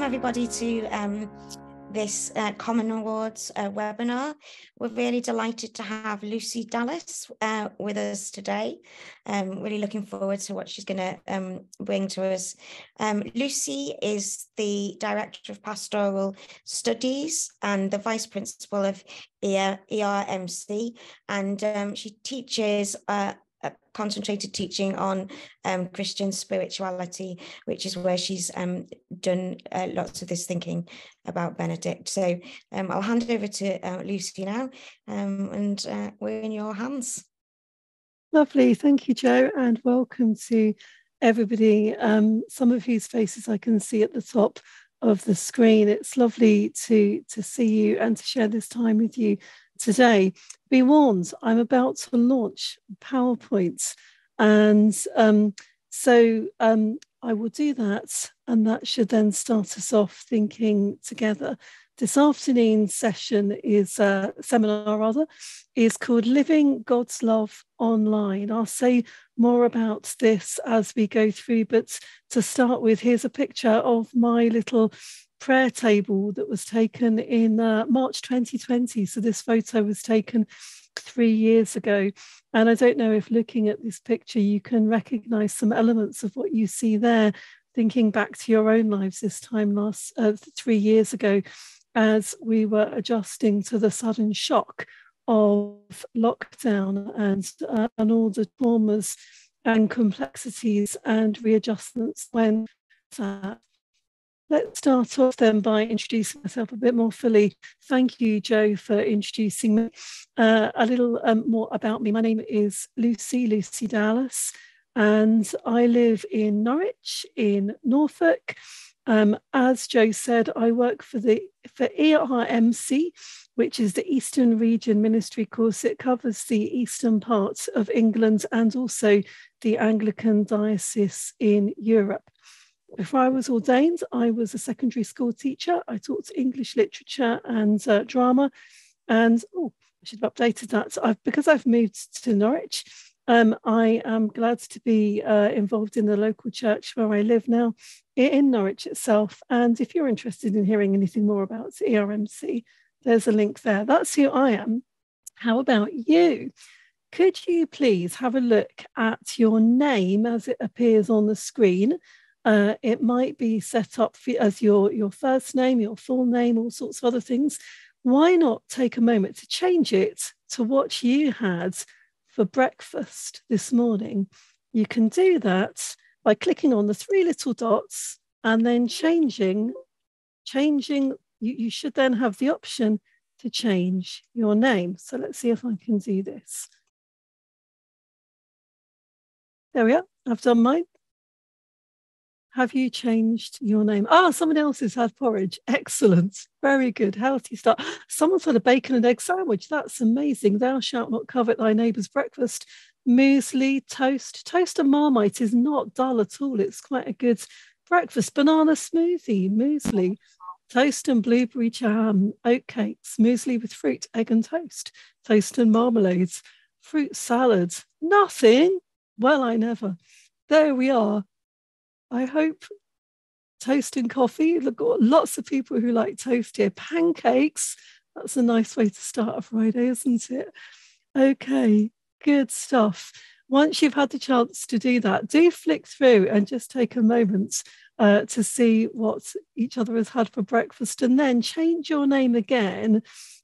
everybody to this Common Awards webinar. We're really delighted to have Lucy Dallas with us today. Really looking forward to what she's going to bring to us. Lucy is the Director of Pastoral Studies and the Vice Principal of ERMC, and she teaches concentrated teaching on Christian spirituality, which is where she's done lots of this thinking about Benedict. So I'll hand it over to Lucy now, and we're in your hands. Lovely, thank you, Jo, and welcome to everybody, some of whose faces I can see at the top of the screen. It's lovely to see you and to share this time with you today. Be warned, I'm about to launch PowerPoint, and so I will do that, and that should then start us off thinking together. This afternoon's session is seminar is called Living God's Love Online. I'll say more about this as we go through, but to start with, here's a picture of my little prayer table that was taken in March 2020. So this photo was taken 3 years ago. And I don't know if looking at this picture, you can recognize some elements of what you see there, thinking back to your own lives this time 3 years ago, as we were adjusting to the sudden shock of lockdown and all the traumas and complexities and readjustments when that. Let's start off then by introducing myself a bit more fully. Thank you, Jo, for introducing me. A little more about me. My name is Lucy Dallas, and I live in Norwich in Norfolk. As Jo said, I work for ERMC, which is the Eastern Region Ministry course. It covers the eastern parts of England and also the Anglican diocese in Europe. Before I was ordained, I was a secondary school teacher. I taught English literature and drama. And I should have updated that. Because I've moved to Norwich, I am glad to be involved in the local church where I live now, in Norwich itself. And if you're interested in hearing anything more about ERMC, there's a link there. That's who I am. How about you? Could you please have a look at your name as it appears on the screen? It might be set up as your first name, your full name, all sorts of other things. Why not take a moment to change it to what you had for breakfast this morning? You can do that by clicking on the 3 little dots and then changing. You should then have the option to change your name. So let's see if I can do this. There we are. I've done mine. Have you changed your name? Someone else has had porridge. Excellent. Very good. Healthy start. Someone's had a bacon and egg sandwich. That's amazing. Thou shalt not covet thy neighbour's breakfast. Muesli, toast. Toast and Marmite is not dull at all. It's quite a good breakfast. Banana smoothie, muesli. Toast and blueberry jam, oatcakes, muesli with fruit, egg and toast. Toast and marmalades, fruit salad. Nothing? Well, I never. There we are. I hope toast and coffee. Look, got lots of people who like toast here. Pancakes. That's a nice way to start a Friday, isn't it? Okay, good stuff. Once you've had the chance to do that, do flick through and just take a moment to see what each other has had for breakfast, and then change your name again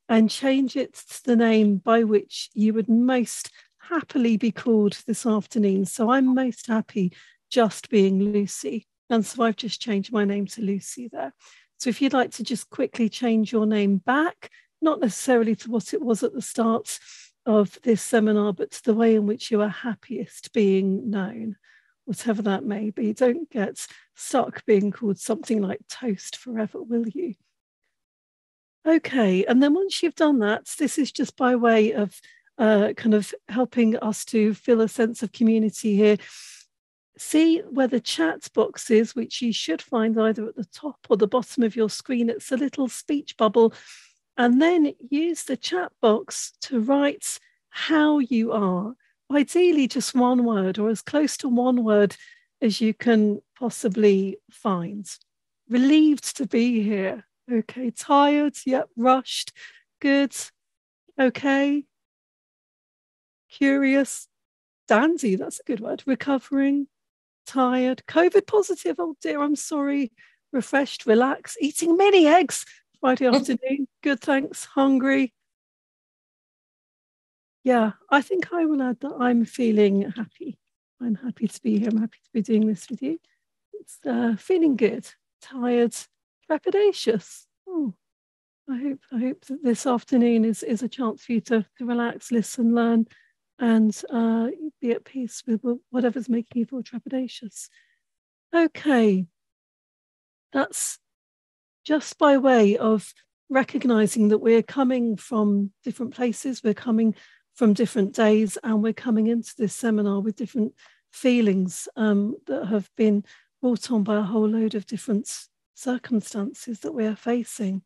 and change it to the name by which you would most happily be called this afternoon. So I'm most happy just being Lucy. And so I've just changed my name to Lucy there. So if you'd like to just quickly change your name back, not necessarily to what it was at the start of this seminar, but to the way in which you are happiest being known, whatever that may be. Don't get stuck being called something like toast forever, will you? Okay, and then once you've done that, this is just by way of kind of helping us to feel a sense of community here. See where the chat box is, which you should find either at the top or the bottom of your screen. It's a little speech bubble. And then use the chat box to write how you are. Ideally, just one word or as close to one word as you can possibly find. relieved to be here. Okay, tired, yep, rushed, good, okay, curious, dandy, that's a good word, recovering, tired, COVID positive, oh dear, I'm sorry, refreshed, relaxed, eating many eggs Friday afternoon, good, thanks, hungry. Yeah, I think I will add that I'm feeling happy. I'm happy to be here. I'm happy to be doing this with you. It's feeling good, tired, trepidatious. Oh, I hope that this afternoon is a chance for you to relax, listen, learn, and be at peace with whatever's making you feel trepidatious. Okay, that's just by way of recognizing that we're coming from different places, we're coming from different days, and we're coming into this seminar with different feelings that have been brought on by a whole load of different circumstances that we are facing.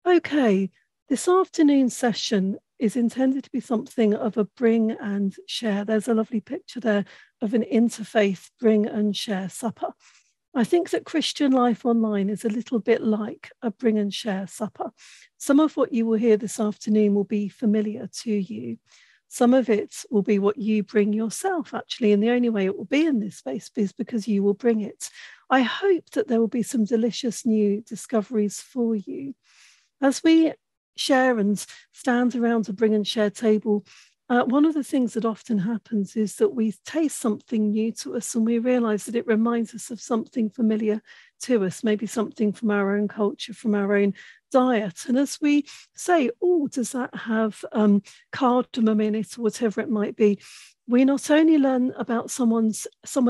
Okay, this afternoon session is intended to be something of a bring and share. There's a lovely picture there of an interfaith bring and share supper. I think that Christian life online is a little bit like a bring and share supper. Some of what you will hear this afternoon will be familiar to you. Some of it will be what you bring yourself, actually, and the only way it will be in this space is because you will bring it. I hope that there will be some delicious new discoveries for you. As we share and stand around a bring and share table, one of the things that often happens is that we taste something new to us and we realize that it reminds us of something familiar to us, maybe something from our own culture, from our own diet. And as we say, oh, does that have cardamom in it or whatever it might be, we not only learn about someone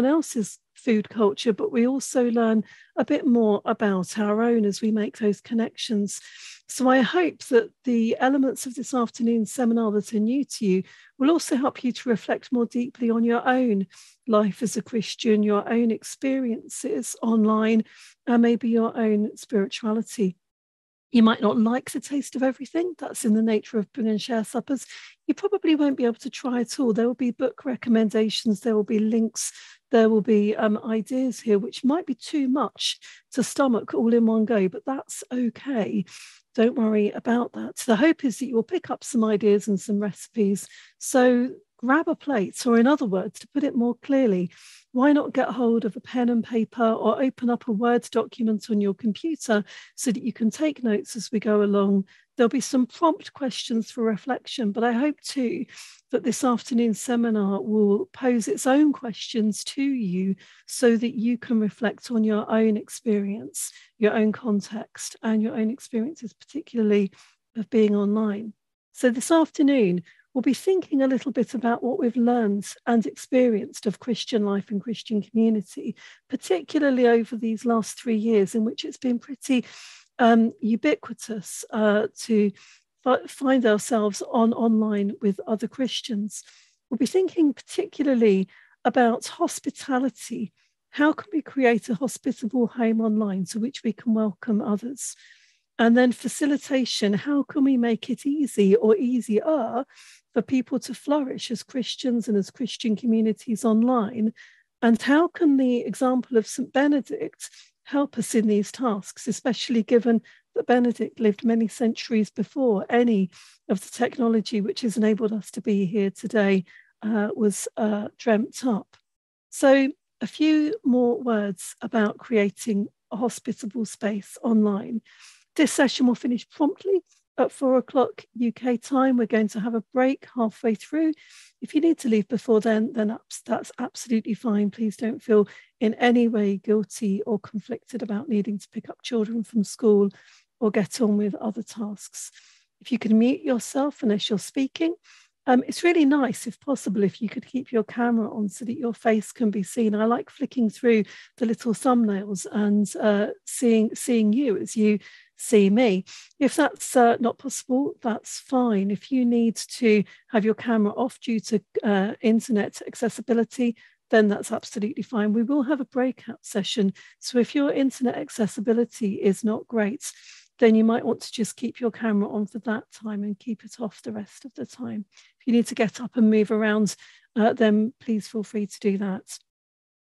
else's food culture, but we also learn a bit more about our own as we make those connections. So I hope that the elements of this afternoon's seminar that are new to you will also help you to reflect more deeply on your own life as a Christian, your own experiences online, and maybe your own spirituality. You might not like the taste of everything. That's in the nature of bring and share suppers. You probably won't be able to try it all. There will be book recommendations. There will be links. There will be ideas here, which might be too much to stomach all in one go, but that's okay. Don't worry about that. The hope is that you will pick up some ideas and some recipes. So grab a plate, or in other words, to put it more clearly, why not get hold of a pen and paper or open up a Word document on your computer so that you can take notes as we go along. There'll be some prompt questions for reflection, but I hope too that this afternoon's seminar will pose its own questions to you so that you can reflect on your own experience, your own context, and your own experiences, particularly of being online. So this afternoon, we'll be thinking a little bit about what we've learned and experienced of Christian life and Christian community, particularly over these last 3 years in which it's been pretty ubiquitous to find ourselves online with other Christians. We'll be thinking particularly about hospitality. How can we create a hospitable home online to which we can welcome others? And then facilitation, how can we make it easy or easier for people to flourish as Christians and as Christian communities online? And how can the example of St. Benedict help us in these tasks, especially given that Benedict lived many centuries before any of the technology which has enabled us to be here today was dreamt up? So a few more words about creating a hospitable space online. This session will finish promptly at 4 o'clock UK time. We're going to have a break halfway through. If you need to leave before then that's absolutely fine. Please don't feel in any way guilty or conflicted about needing to pick up children from school or get on with other tasks. If you can mute yourself unless you're speaking, it's really nice, if possible, if you could keep your camera on so that your face can be seen. I like flicking through the little thumbnails and seeing you as you see me. If that's not possible, that's fine. If you need to have your camera off due to internet accessibility, then that's absolutely fine. We will have a breakout session. So if your internet accessibility is not great, then you might want to just keep your camera on for that time and keep it off the rest of the time. If you need to get up and move around, then please feel free to do that.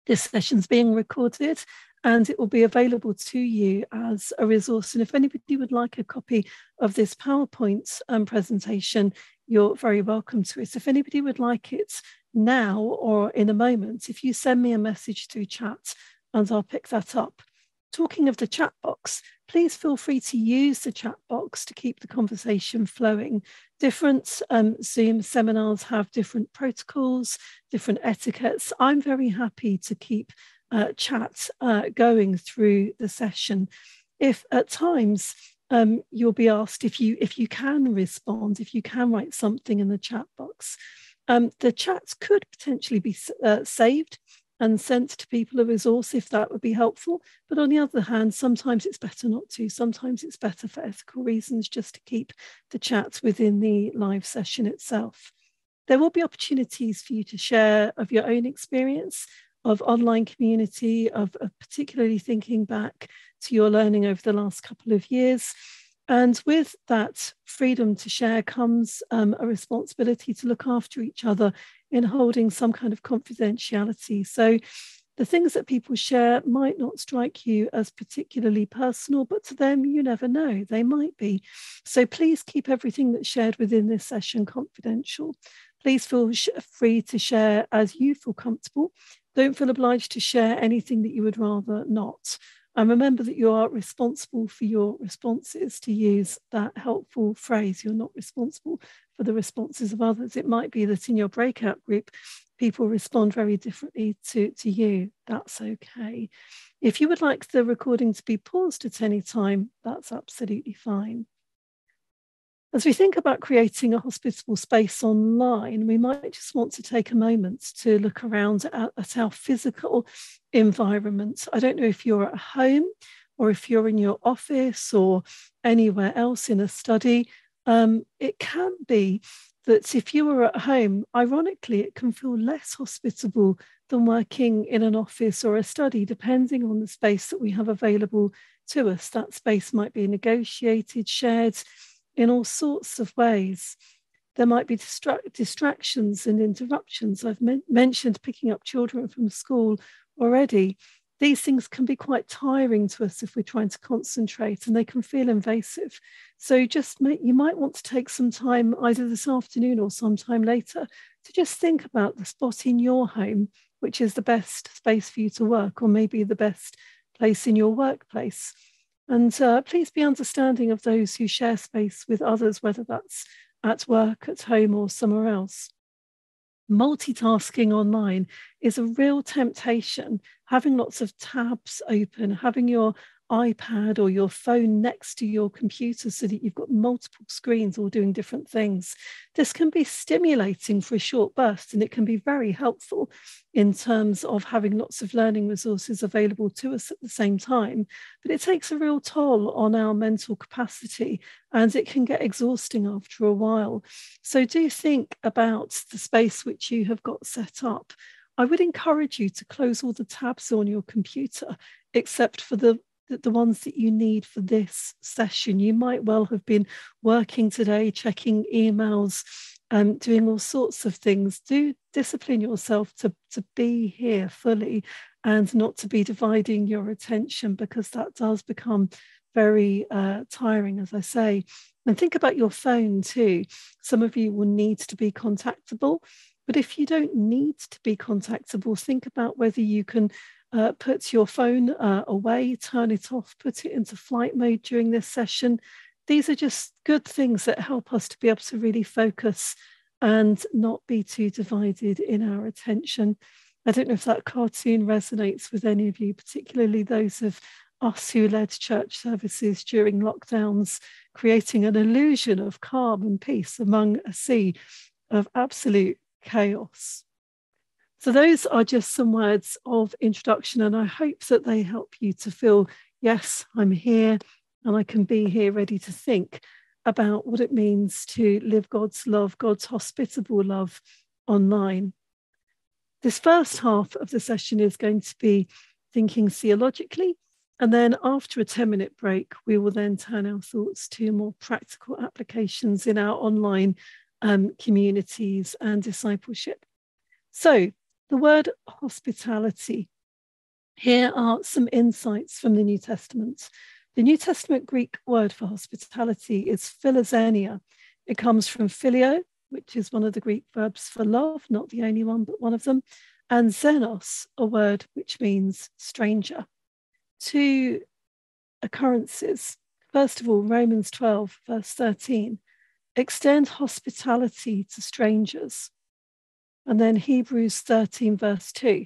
This session's being recorded and it will be available to you as a resource. And if anybody would like a copy of this PowerPoint presentation, you're very welcome to it. If anybody would like it now or in a moment, if you send me a message through chat and I'll pick that up. Talking of the chat box, please feel free to use the chat box to keep the conversation flowing. Different Zoom seminars have different protocols, different etiquettes. I'm very happy to keep chat going through the session. If at times you'll be asked if you can respond, if you can write something in the chat box, the chats could potentially be saved and sent to people a resource if that would be helpful. But on the other hand, sometimes it's better not to. Sometimes it's better for ethical reasons just to keep the chat within the live session itself. There will be opportunities for you to share of your own experience of online community, of particularly thinking back to your learning over the last couple of years. And with that freedom to share comes a responsibility to look after each other in holding some kind of confidentiality. So the things that people share might not strike you as particularly personal, but to them, you never know, they might be. So please keep everything that's shared within this session confidential. Please feel free to share as you feel comfortable. Don't feel obliged to share anything that you would rather not. And remember that you are responsible for your responses, to use that helpful phrase. You're not responsible for the responses of others. It might be that in your breakout group, people respond very differently to you. That's okay. If you would like the recording to be paused at any time, that's absolutely fine. As we think about creating a hospitable space online, we might just want to take a moment to look around at our physical environment. I don't know if you're at home or if you're in your office or anywhere else in a study. It can be that if you are at home, ironically, it can feel less hospitable than working in an office or a study, depending on the space that we have available to us. That space might be negotiated, shared in all sorts of ways. There might be distractions and interruptions. I've mentioned picking up children from school already. These things can be quite tiring to us if we're trying to concentrate, and they can feel invasive. So you might want to take some time either this afternoon or sometime later to just think about the spot in your home, which is the best space for you to work, or maybe the best place in your workplace. And please be understanding of those who share space with others, whether that's at work, at home, or somewhere else. Multitasking online is a real temptation. Having lots of tabs open, having your iPad or your phone next to your computer so that you've got multiple screens all doing different things. This can be stimulating for a short burst, and it can be very helpful in terms of having lots of learning resources available to us at the same time. But it takes a real toll on our mental capacity, and it can get exhausting after a while. So do think about the space which you have got set up. I would encourage you to close all the tabs on your computer, except for the ones that you need for this session. You might well have been working today, checking emails, doing all sorts of things. Do discipline yourself to be here fully and not to be dividing your attention, because that does become very tiring, as I say. And think about your phone too. Some of you will need to be contactable, but if you don't need to be contactable, think about whether you can put your phone away, turn it off, put it into flight mode during this session. These are just good things that help us to be able to really focus and not be too divided in our attention. I don't know if that cartoon resonates with any of you, particularly those of us who led church services during lockdowns, creating an illusion of calm and peace among a sea of absolute chaos. So those are just some words of introduction, and I hope that they help you to feel, yes, I'm here and I can be here ready to think about what it means to live God's love, God's hospitable love online. This first half of the session is going to be thinking theologically, and then after a 10-minute break, we will then turn our thoughts to more practical applications in our online communities and discipleship. So, the word hospitality Here are some insights from the New Testament. The New Testament Greek word for hospitality is philoxenia. It comes from phileo, which is one of the Greek verbs for love, not the only one, but one of them, and xenos, a word which means stranger. Two occurrences. First of all, Romans 12, verse 13, extend hospitality to strangers. And then Hebrews 13, verse 2,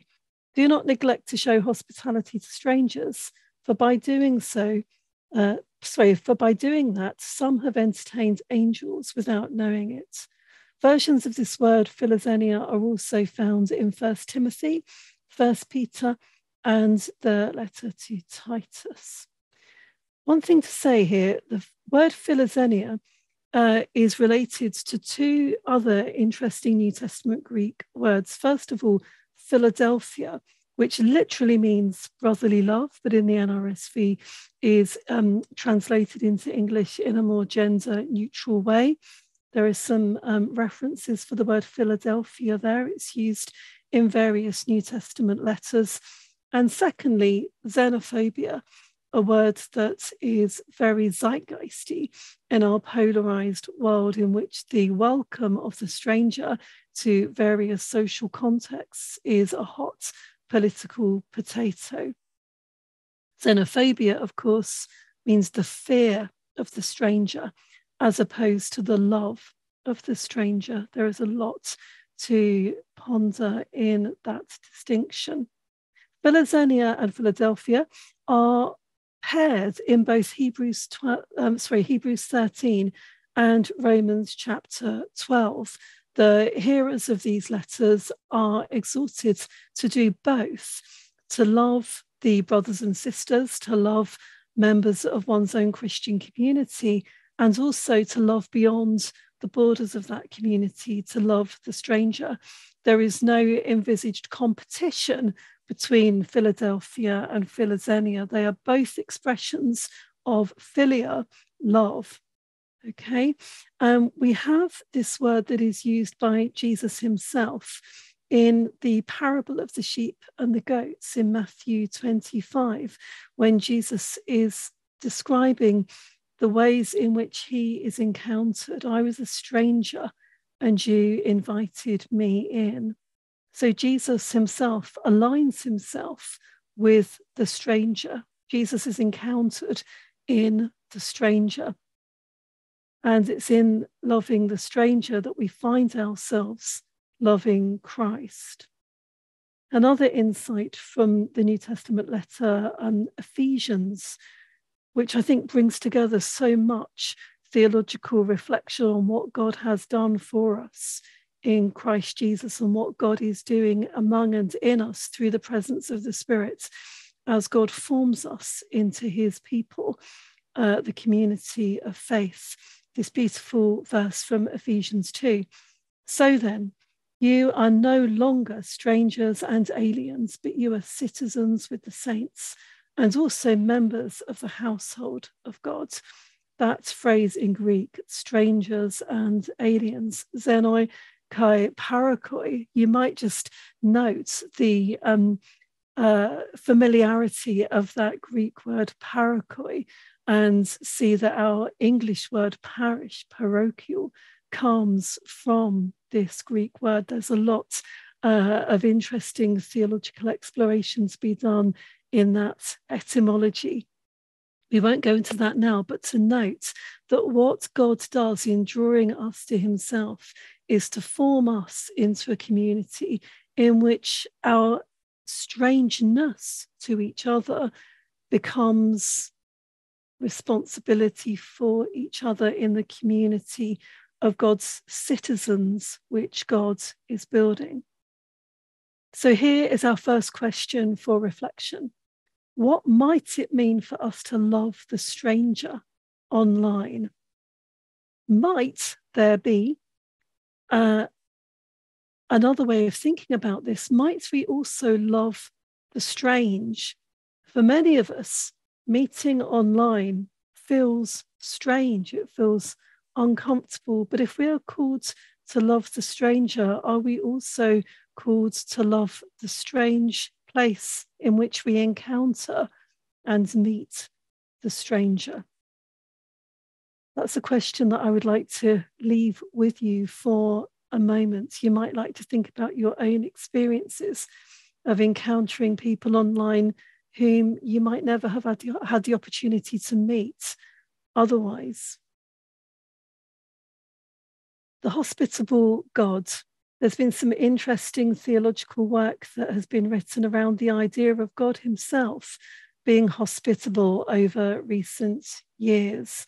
do not neglect to show hospitality to strangers, for by doing that, some have entertained angels without knowing it. Versions of this word, philoxenia, are also found in 1 Timothy, 1 Peter, and the letter to Titus. One thing to say here, the word philoxenia is related to two other interesting New Testament Greek words. First of all, Philadelphia, which literally means brotherly love, but in the NRSV is translated into English in a more gender neutral way. There are some references for the word Philadelphia there. It's used in various New Testament letters. And secondly, xenophobia, a word that is very zeitgeisty in our polarized world, in which the welcome of the stranger to various social contexts is a hot political potato. Xenophobia, of course, means the fear of the stranger as opposed to the love of the stranger. There is a lot to ponder in that distinction. Philoxenia and Philadelphia are paired in both Hebrews 13 and Romans chapter 12. The hearers of these letters are exhorted to do both, to love the brothers and sisters, to love members of one's own Christian community, and also to love beyond the borders of that community, to love the stranger. There is no envisaged competition between Philadelphia and philoxenia. They are both expressions of philia, love. Okay, we have this word that is used by Jesus himself in the parable of the sheep and the goats in Matthew 25, when Jesus is describing the ways in which he is encountered. I was a stranger and you invited me in. So Jesus himself aligns himself with the stranger. Jesus is encountered in the stranger. And it's in loving the stranger that we find ourselves loving Christ. Another insight from the New Testament letter, Ephesians, which I think brings together so much theological reflection on what God has done for us in Christ Jesus and what God is doing among and in us through the presence of the Spirit as God forms us into his people, the community of faith. This beautiful verse from Ephesians 2. So then, you are no longer strangers and aliens, but you are citizens with the saints and also members of the household of God. That phrase in Greek, strangers and aliens, xenoi kai parakoi, you might just note the familiarity of that Greek word parakoi and see that our English word parish, parochial, comes from this Greek word. There's a lot of interesting theological exploration to be done in that etymology. We won't go into that now, but to note that what God does in drawing us to himself is to form us into a community in which our strangeness to each other becomes responsibility for each other in the community of God's citizens, which God is building. So here is our first question for reflection. What might it mean for us to love the stranger online? Might there be another way of thinking about this? Might we also love the strange? For many of us, meeting online feels strange, it feels uncomfortable. But if we are called to love the stranger, are we also called to love the strange place in which we encounter and meet the stranger? That's a question that I would like to leave with you for a moment. You might like to think about your own experiences of encountering people online whom you might never have had the opportunity to meet otherwise. The hospitable God. There's been some interesting theological work that has been written around the idea of God himself being hospitable over recent years.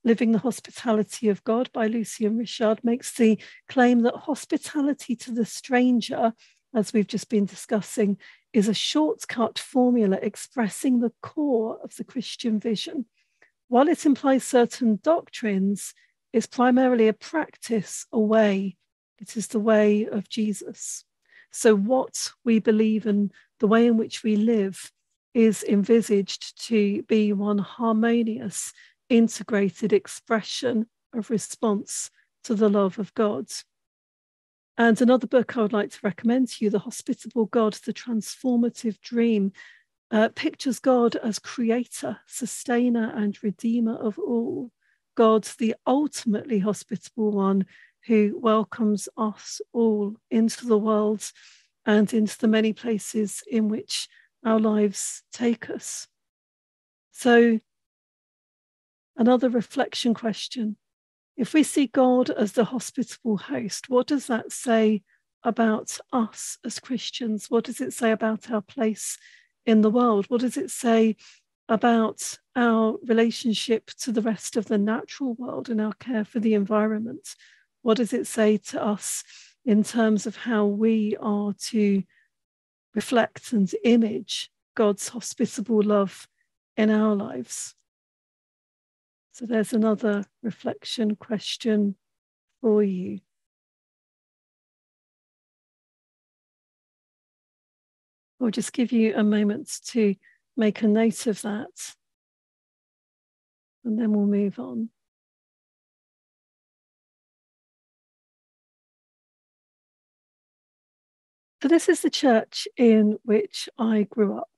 Living the Hospitality of God by Lucy and Richard makes the claim that hospitality to the stranger, as we've just been discussing, is a shortcut formula expressing the core of the Christian vision. While it implies certain doctrines, it's primarily a practice, a way. It is the way of Jesus. So what we believe and the way in which we live is envisaged to be one harmonious, integrated expression of response to the love of God. And another book I would like to recommend to you, The Hospitable God, The Transformative Dream, pictures God as creator, sustainer, and redeemer of all. God, the ultimately hospitable one who welcomes us all into the world and into the many places in which our lives take us. So, another reflection question. If we see God as the hospitable host, what does that say about us as Christians? What does it say about our place in the world? What does it say about our relationship to the rest of the natural world and our care for the environment? What does it say to us in terms of how we are to reflect and image God's hospitable love in our lives? So there's another reflection question for you. I'll just give you a moment to make a note of that, and then we'll move on. So this is the church in which I grew up.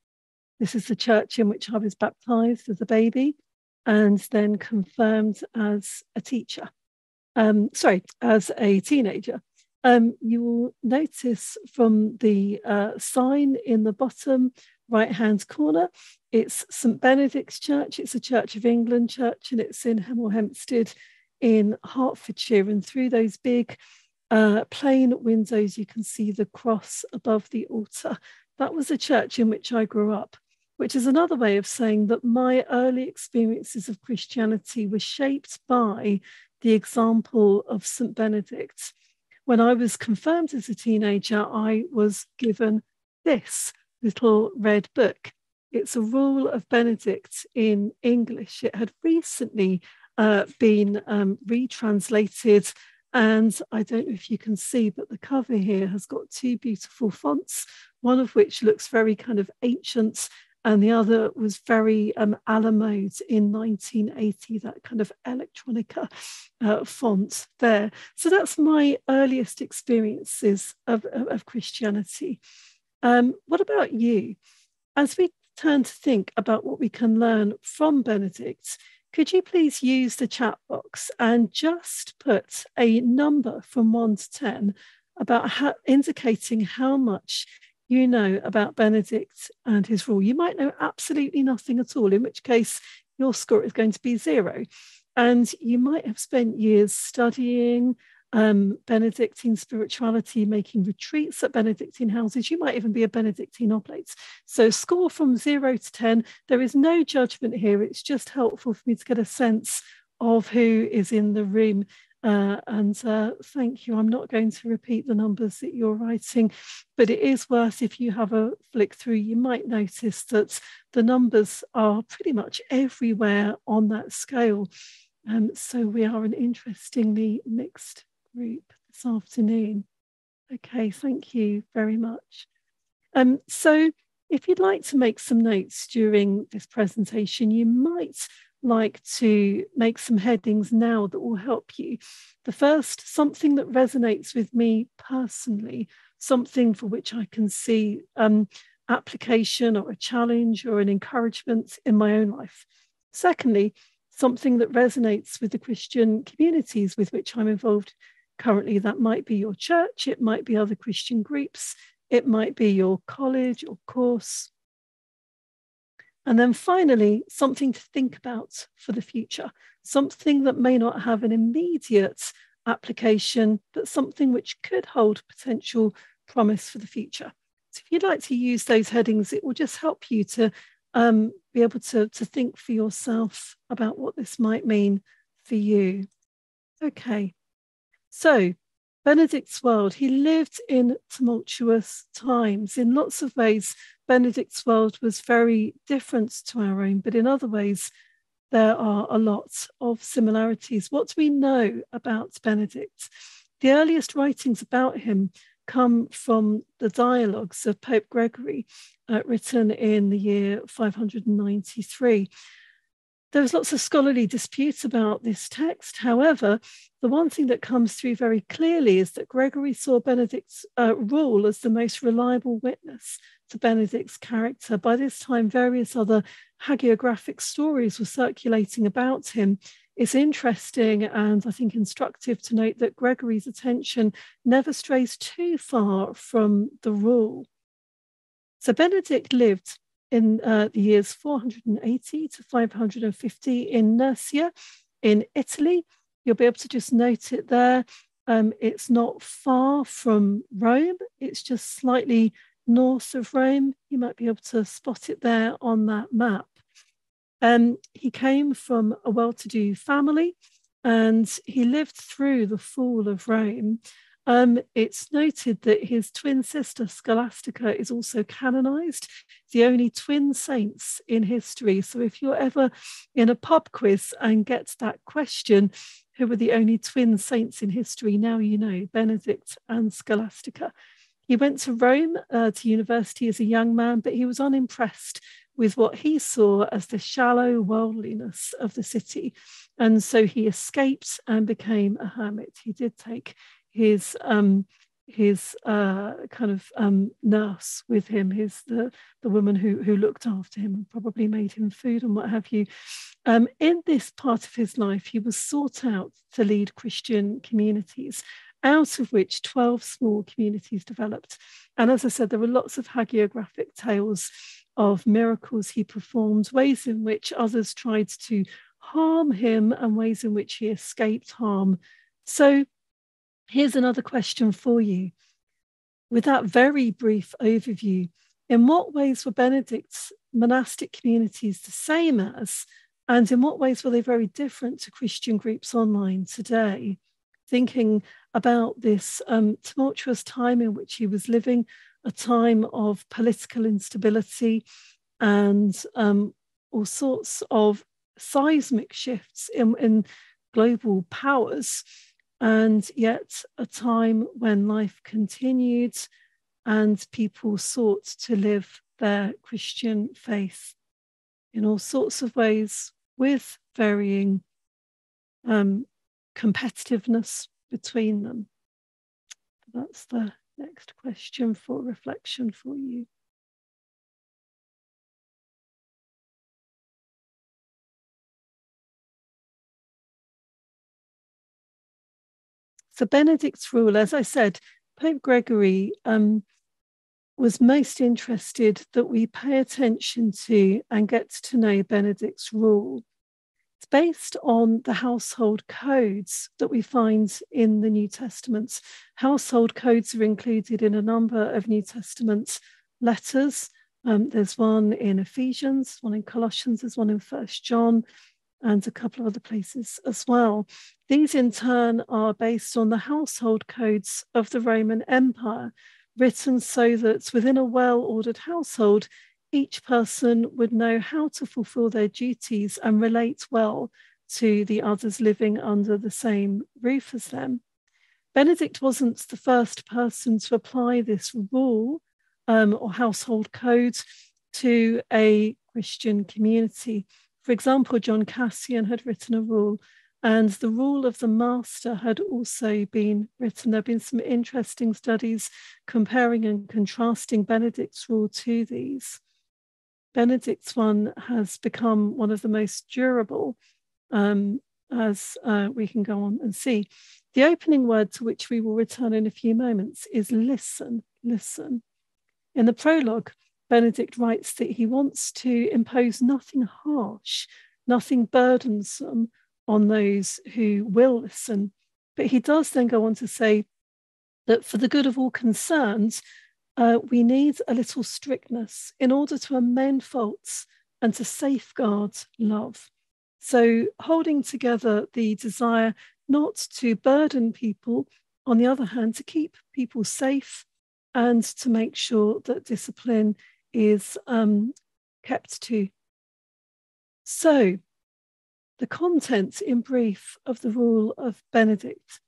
This is the church in which I was baptized as a baby and then confirmed as a teacher. As a teenager. You will notice from the sign in the bottom right-hand corner, it's St. Benedict's Church. It's a Church of England church, and it's in Hemel Hempstead in Hertfordshire. And through those big plain windows, you can see the cross above the altar. That was a church in which I grew up, which is another way of saying that my early experiences of Christianity were shaped by the example of St. Benedict. When I was confirmed as a teenager, I was given this little red book. It's a Rule of Benedict in English. It had recently been retranslated, and I don't know if you can see, but the cover here has got two beautiful fonts, one of which looks very kind of ancient, and the other was very a la mode in 1980, that kind of electronica font there. So that's my earliest experiences of Christianity. What about you? As we turn to think about what we can learn from Benedict, could you please use the chat box and just put a number from 1 to 10 about indicating how much you know about Benedict and his rule. You might know absolutely nothing at all, in which case your score is going to be 0. And you might have spent years studying Benedictine spirituality, making retreats at Benedictine houses. You might even be a Benedictine oblate. So score from 0 to 10. There is no judgment here. It's just helpful for me to get a sense of who is in the room. Thank you. I'm not going to repeat the numbers that you're writing, but it is worth, if you have a flick through, you might notice that the numbers are pretty much everywhere on that scale. So we are an interestingly mixed group this afternoon. Okay, thank you very much. So if you'd like to make some notes during this presentation, you might like to make some headings now that will help you. The first, something that resonates with me personally, something for which I can see application or a challenge or an encouragement in my own life. Secondly, something that resonates with the Christian communities with which I'm involved currently. That might be your church, it might be other Christian groups, it might be your college or course. And then finally, something to think about for the future, something that may not have an immediate application, but something which could hold potential promise for the future. So if you'd like to use those headings, it will just help you to be able to think for yourself about what this might mean for you. Okay, so Benedict's world, he lived in tumultuous times. In lots of ways, Benedict's world was very different to our own, but in other ways, there are a lot of similarities. What do we know about Benedict? The earliest writings about him come from the dialogues of Pope Gregory, written in the year 593. There's lots of scholarly disputes about this text. However, the one thing that comes through very clearly is that Gregory saw Benedict's rule as the most reliable witness to Benedict's character. By this time, various other hagiographic stories were circulating about him. It's interesting and I think instructive to note that Gregory's attention never strays too far from the rule. So Benedict lived in the years 480 to 550 in Nursia in Italy. You'll be able to just note it there. It's not far from Rome. It's just slightly north of Rome. You might be able to spot it there on that map. He came from a well-to-do family and he lived through the fall of Rome. It's noted that his twin sister Scholastica is also canonized, the only twin saints in history. So if you're ever in a pub quiz and get that question, who were the only twin saints in history, now you know, Benedict and Scholastica. He went to Rome to university as a young man, but he was unimpressed with what he saw as the shallow worldliness of the city. And so he escaped and became a hermit. He did take his nurse with him, the woman who looked after him and probably made him food and what have you. In this part of his life, he was sought out to lead Christian communities, out of which 12 small communities developed. And as I said, there were lots of hagiographic tales of miracles he performed, ways in which others tried to harm him and ways in which he escaped harm. So here's another question for you. With that very brief overview, in what ways were Benedict's monastic communities the same as, and in what ways were they very different to Christian groups online today? Thinking about this tumultuous time in which he was living, a time of political instability and all sorts of seismic shifts in global powers, and yet a time when life continued and people sought to live their Christian faith in all sorts of ways with varying competitiveness between them. That's the next question for reflection for you. So Benedict's rule, as I said, Pope Gregory was most interested that we pay attention to and get to know Benedict's rule. It's based on the household codes that we find in the New Testament. Household codes are included in a number of New Testament letters. There's one in Ephesians, one in Colossians, there's one in 1 John, and a couple of other places as well. These in turn are based on the household codes of the Roman Empire, written so that within a well-ordered household, each person would know how to fulfill their duties and relate well to the others living under the same roof as them. Benedict wasn't the first person to apply this rule or household code to a Christian community. For example, John Cassian had written a rule And the rule of the master had also been written. There have been some interesting studies comparing and contrasting Benedict's rule to these. Benedict's one has become one of the most durable, as we can go on and see. The opening word, to which we will return in a few moments, is listen, listen. In the prologue, Benedict writes that he wants to impose nothing harsh, nothing burdensome on those who will listen. But he does then go on to say that for the good of all concerned, we need a little strictness in order to amend faults and to safeguard love. So holding together the desire not to burden people, on the other hand, to keep people safe and to make sure that discipline is kept to. So the content in brief of the rule of Benedict,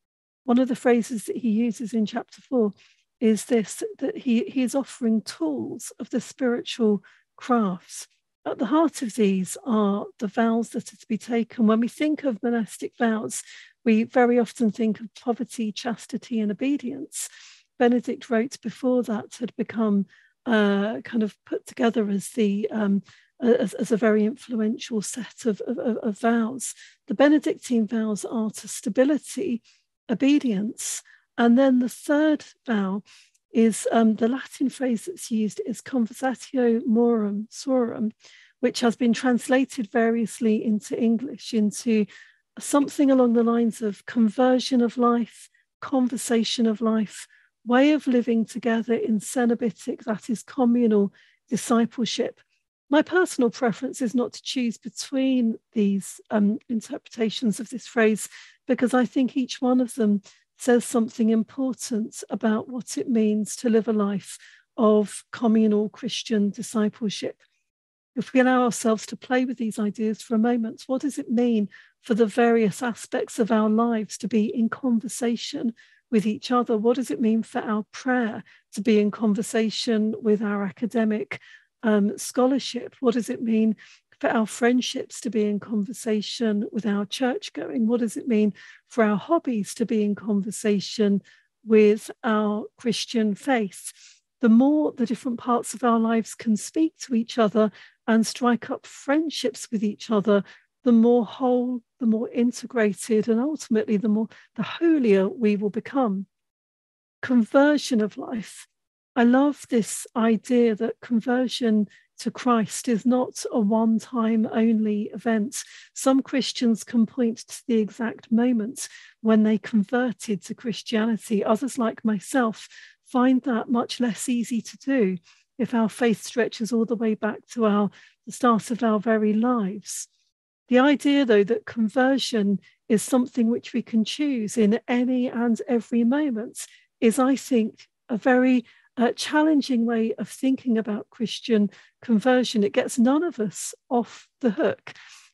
one of the phrases that he uses in chapter 4 is this, that he is offering tools of the spiritual crafts. At the heart of these are the vows that are to be taken. When we think of monastic vows, we very often think of poverty, chastity, and obedience. Benedict wrote before that had become kind of put together as the as a very influential set of vows. The Benedictine vows are to stability, obedience, and then the third vow is the Latin phrase that's used is conversatio morum suorum, which has been translated variously into English into something along the lines of conversion of life, conversation of life, way of living together in cenobitic, that is communal discipleship. My personal preference is not to choose between these interpretations of this phrase, because I think each one of them says something important about what it means to live a life of communal Christian discipleship. If we allow ourselves to play with these ideas for a moment, what does it mean for the various aspects of our lives to be in conversation with each other? What does it mean for our prayer to be in conversation with our academic scholarship? What does it mean for our friendships to be in conversation with our church going? What does it mean for our hobbies to be in conversation with our Christian faith? The more the different parts of our lives can speak to each other and strike up friendships with each other, the more whole, the more integrated, and ultimately the holier we will become. Conversion of life. I love this idea that conversion to Christ is not a one-time only event. Some Christians can point to the exact moment when they converted to Christianity. Others, like myself, find that much less easy to do if our faith stretches all the way back to the start of our very lives. The idea, though, that conversion is something which we can choose in any and every moment is, I think, a very challenging way of thinking about Christian conversion. It gets none of us off the hook,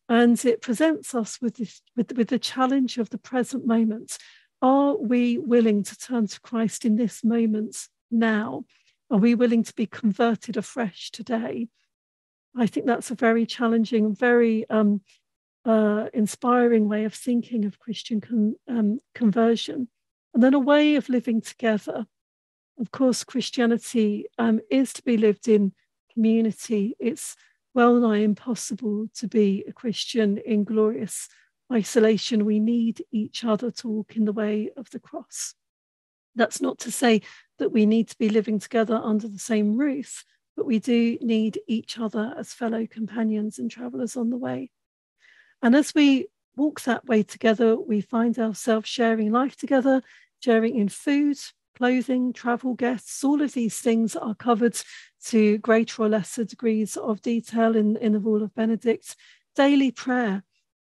and it presents us with the challenge of the present moment. Are we willing to turn to Christ in this moment now? Are we willing to be converted afresh today? I think that's a very challenging, very inspiring way of thinking of Christian conversion. And then a way of living together. Of course, Christianity is to be lived in community. It's well nigh impossible to be a Christian in glorious isolation. We need each other to walk in the way of the cross. That's not to say that we need to be living together under the same roof, but we do need each other as fellow companions and travellers on the way. And as we walk that way together, we find ourselves sharing life together, sharing in food, clothing, travel, guests. All of these things are covered to greater or lesser degrees of detail in the Rule of Benedict. Daily prayer,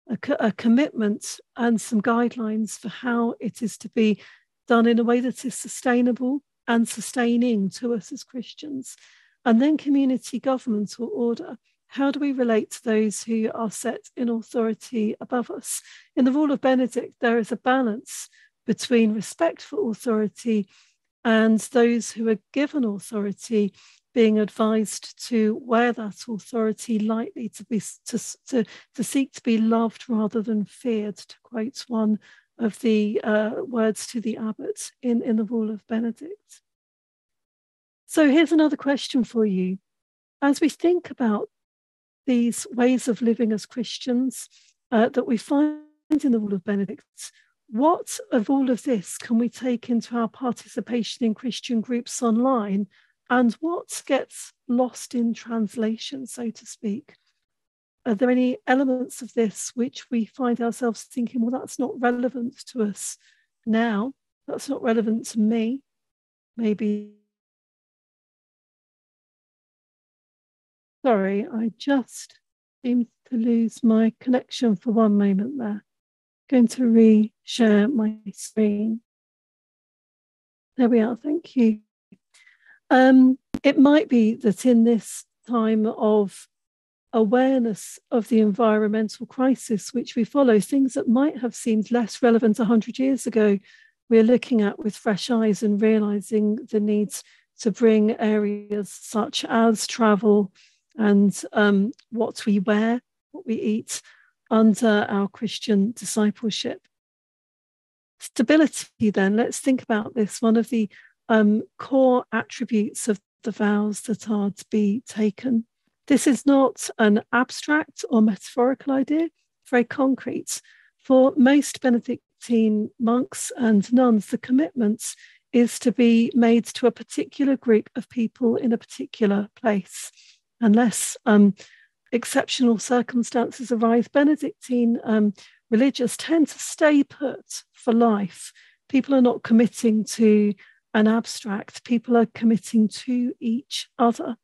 a commitment and some guidelines for how it is to be done in a way that is sustainable and sustaining to us as Christians. And then community government or order. How do we relate to those who are set in authority above us? In the Rule of Benedict, there is a balance between respect for authority and those who are given authority being advised to wear that authority lightly, to seek to be loved rather than feared, to quote one of the words to the abbot in the Rule of Benedict. So here's another question for you. As we think about these ways of living as Christians that we find in the Rule of Benedict, what of all of this can we take into our participation in Christian groups online, and what gets lost in translation, so to speak? Are there any elements of this which we find ourselves thinking, well, that's not relevant to us now, that's not relevant to me, maybe? Sorry, I just seemed to lose my connection for one moment there. Going to re-share my screen. There we are, thank you. It might be that in this time of awareness of the environmental crisis which we follow, things that might have seemed less relevant 100 years ago, we're looking at with fresh eyes and realizing the needs to bring areas such as travel and what we wear, what we eat, under our Christian discipleship. Stability, then, let's think about this. One of the core attributes of the vows that are to be taken. This is not an abstract or metaphorical idea, very concrete. For most Benedictine monks and nuns, the commitment is to be made to a particular group of people in a particular place. Unless exceptional circumstances arise, Benedictine religious tend to stay put for life. People are not committing to an abstract, people are committing to each other.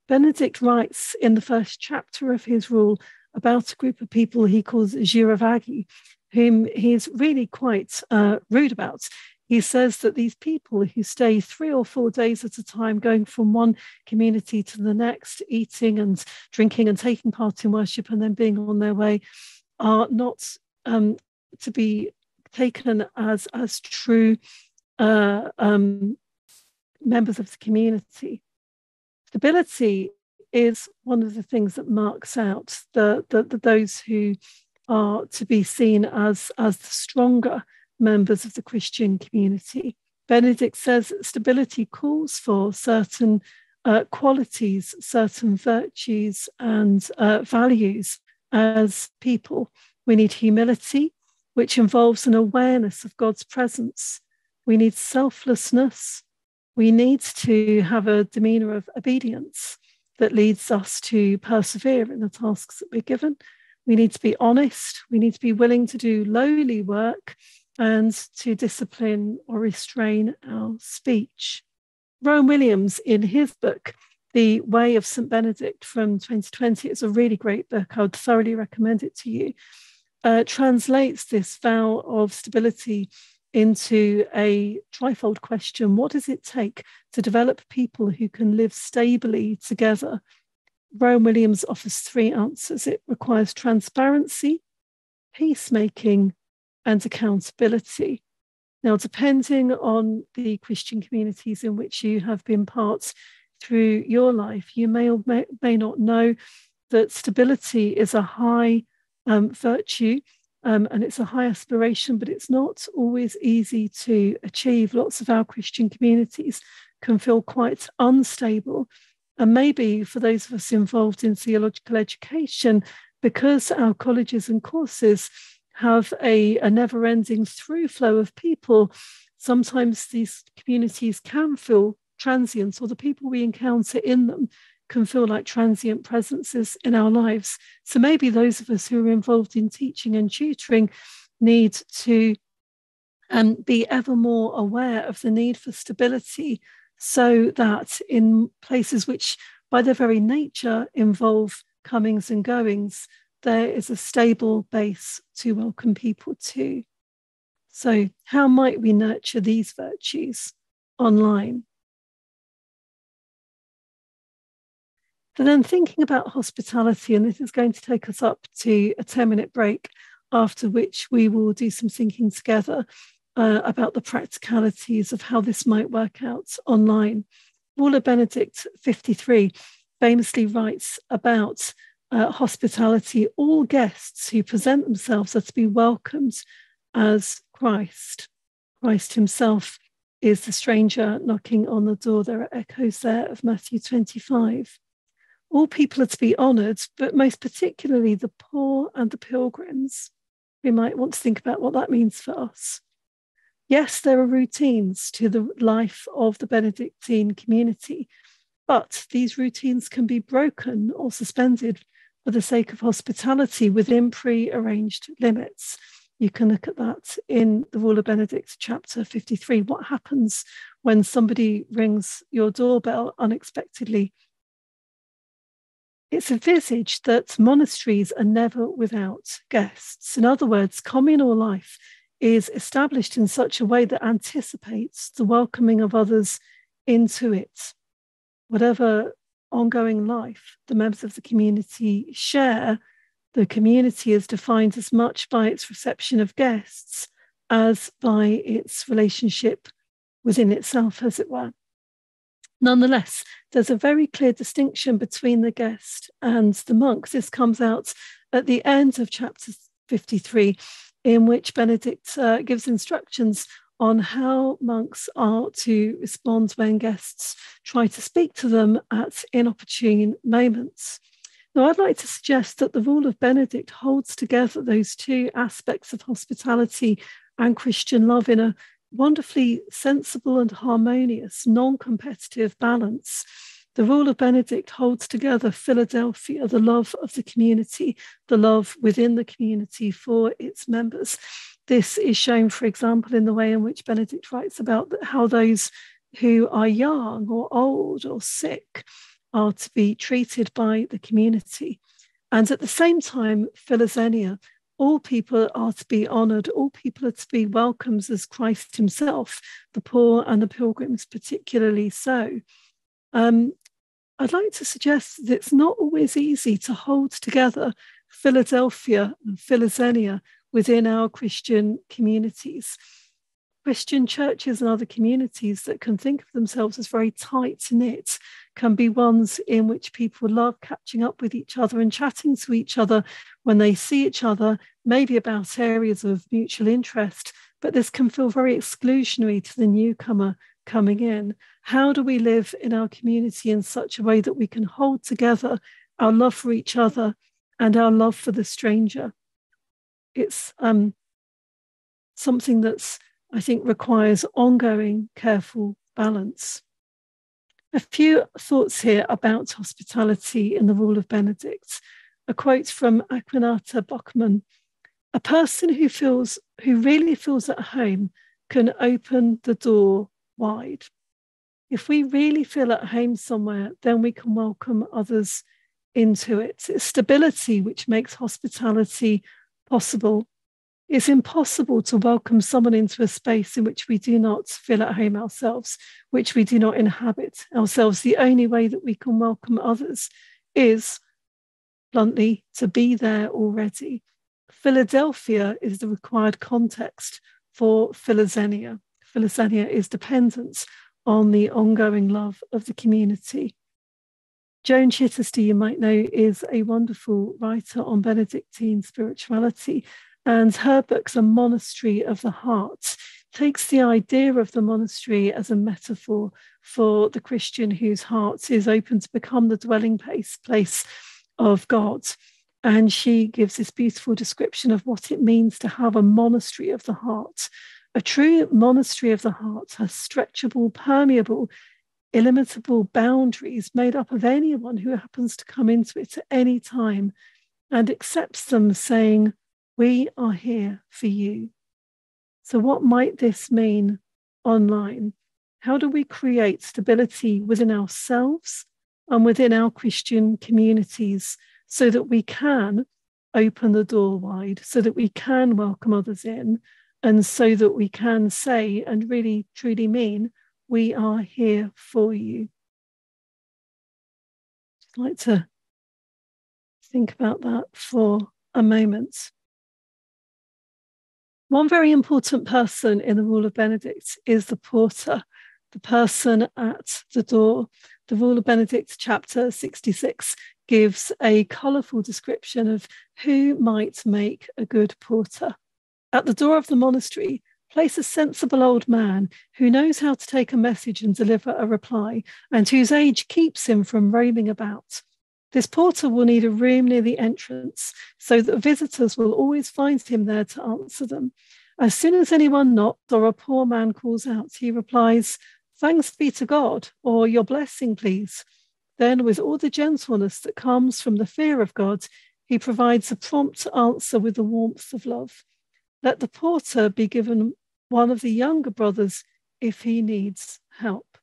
Benedict writes in the first chapter of his rule about a group of people he calls girovaghi, whom he's really quite rude about. He says that these people who stay 3 or 4 days at a time, going from one community to the next, eating and drinking and taking part in worship and then being on their way, are not to be taken as true members of the community. Stability is one of the things that marks out those who are to be seen as the stronger members of the Christian community. Benedict says that stability calls for certain qualities, certain virtues and values as people. We need humility, which involves an awareness of God's presence. We need selflessness. We need to have a demeanour of obedience that leads us to persevere in the tasks that we're given. We need to be honest. We need to be willing to do lowly work and to discipline or restrain our speech. Rowan Williams, in his book, The Way of St. Benedict from 2020, it's a really great book, I would thoroughly recommend it to you, translates this vow of stability into a trifold question. What does it take to develop people who can live stably together? Rowan Williams offers 3 answers. It requires transparency, peacemaking, and accountability. Now, depending on the Christian communities in which you have been part through your life, you may or may not know that stability is a high virtue and it's a high aspiration, but it's not always easy to achieve. Lots of our Christian communities can feel quite unstable. And maybe for those of us involved in theological education, because our colleges and courses have a never-ending through flow of people, sometimes these communities can feel transient, or the people we encounter in them can feel like transient presences in our lives. So maybe those of us who are involved in teaching and tutoring need to be ever more aware of the need for stability, so that in places which by their very nature involve comings and goings, there is a stable base to welcome people to. So how might we nurture these virtues online? And then thinking about hospitality, and this is going to take us up to a 10-minute break, after which we will do some thinking together about the practicalities of how this might work out online. Rule of Benedict 53 famously writes about hospitality. All guests who present themselves are to be welcomed as Christ. Christ himself is the stranger knocking on the door. There are echoes there of Matthew 25. All people are to be honoured, but most particularly the poor and the pilgrims. We might want to think about what that means for us. Yes, there are routines to the life of the Benedictine community, but these routines can be broken or suspended for the sake of hospitality within pre-arranged limits. You can look at that in the Rule of Benedict, chapter 53. What happens when somebody rings your doorbell unexpectedly? It's envisaged that monasteries are never without guests. In other words, communal life is established in such a way that anticipates the welcoming of others into it. Whatever ongoing life the members of the community share, the community is defined as much by its reception of guests as by its relationship within itself, as it were. Nonetheless, there's a very clear distinction between the guest and the monk. This comes out at the end of chapter 53, in which Benedict gives instructions on how monks are to respond when guests try to speak to them at inopportune moments. Now, I'd like to suggest that the Rule of Benedict holds together those two aspects of hospitality and Christian love in a wonderfully sensible and harmonious, non-competitive balance. The Rule of Benedict holds together Philadelphia, the love of the community, the love within the community for its members. This is shown, for example, in the way in which Benedict writes about how those who are young or old or sick are to be treated by the community. And at the same time, Philoxenia, all people are to be honoured, all people are to be welcomed as Christ himself, the poor and the pilgrims particularly so. I'd like to suggest that it's not always easy to hold together Philadelphia and Philoxenia within our Christian communities. Christian churches and other communities that can think of themselves as very tight-knit can be ones in which people love catching up with each other and chatting to each other when they see each other, maybe about areas of mutual interest, but this can feel very exclusionary to the newcomer coming in. How do we live in our community in such a way that we can hold together our love for each other and our love for the stranger? It's something that's, I think, requires ongoing, careful balance. A few thoughts here about hospitality in the Rule of Benedict. A quote from Aquinata Bockmann: "A person who really feels at home can open the door wide. If we really feel at home somewhere, then we can welcome others into it. It's stability which makes hospitality possible. It's impossible to welcome someone into a space in which we do not feel at home ourselves, which we do not inhabit ourselves. The only way that we can welcome others is, bluntly, to be there already. Philadelphia is the required context for Philoxenia. Philoxenia is dependent on the ongoing love of the community." Joan Chittister, you might know, is a wonderful writer on Benedictine spirituality, and her book, The Monastery of the Heart, takes the idea of the monastery as a metaphor for the Christian whose heart is open to become the dwelling place of God. And she gives this beautiful description of what it means to have a monastery of the heart. A true monastery of the heart has stretchable, permeable, illimitable boundaries made up of anyone who happens to come into it at any time and accepts them, saying, "We are here for you." So what might this mean online? How do we create stability within ourselves and within our Christian communities so that we can open the door wide, so that we can welcome others in, and so that we can say and really truly mean, "We are here for you"? I'd like to think about that for a moment. One very important person in the Rule of Benedict is the porter. the person at the door. The Rule of Benedict, chapter 66, gives a colourful description of who might make a good porter. At the door of the monastery, place a sensible old man who knows how to take a message and deliver a reply, and whose age keeps him from roaming about. This porter will need a room near the entrance, so that visitors will always find him there to answer them. As soon as anyone knocks or a poor man calls out, he replies, "Thanks be to God," or "Your blessing, please." Then, with all the gentleness that comes from the fear of God, he provides a prompt answer with the warmth of love. Let the porter be given one of the younger brothers if he needs help.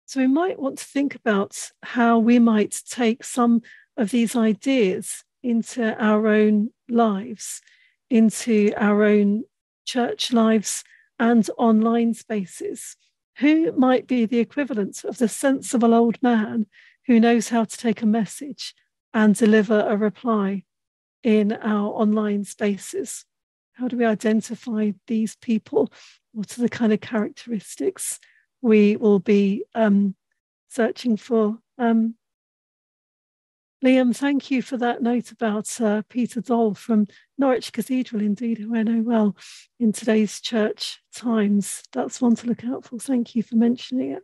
So we might want to think about how we might take some of these ideas into our own lives, into our own church lives and online spaces. Who might be the equivalent of the sensible old man who knows how to take a message and deliver a reply in our online spaces? How do we identify these people? What are the kind of characteristics we will be searching for? Liam, thank you for that note about Peter Doll from Norwich Cathedral, indeed, who I know well in today's church times. That's one to look out for. Thank you for mentioning it.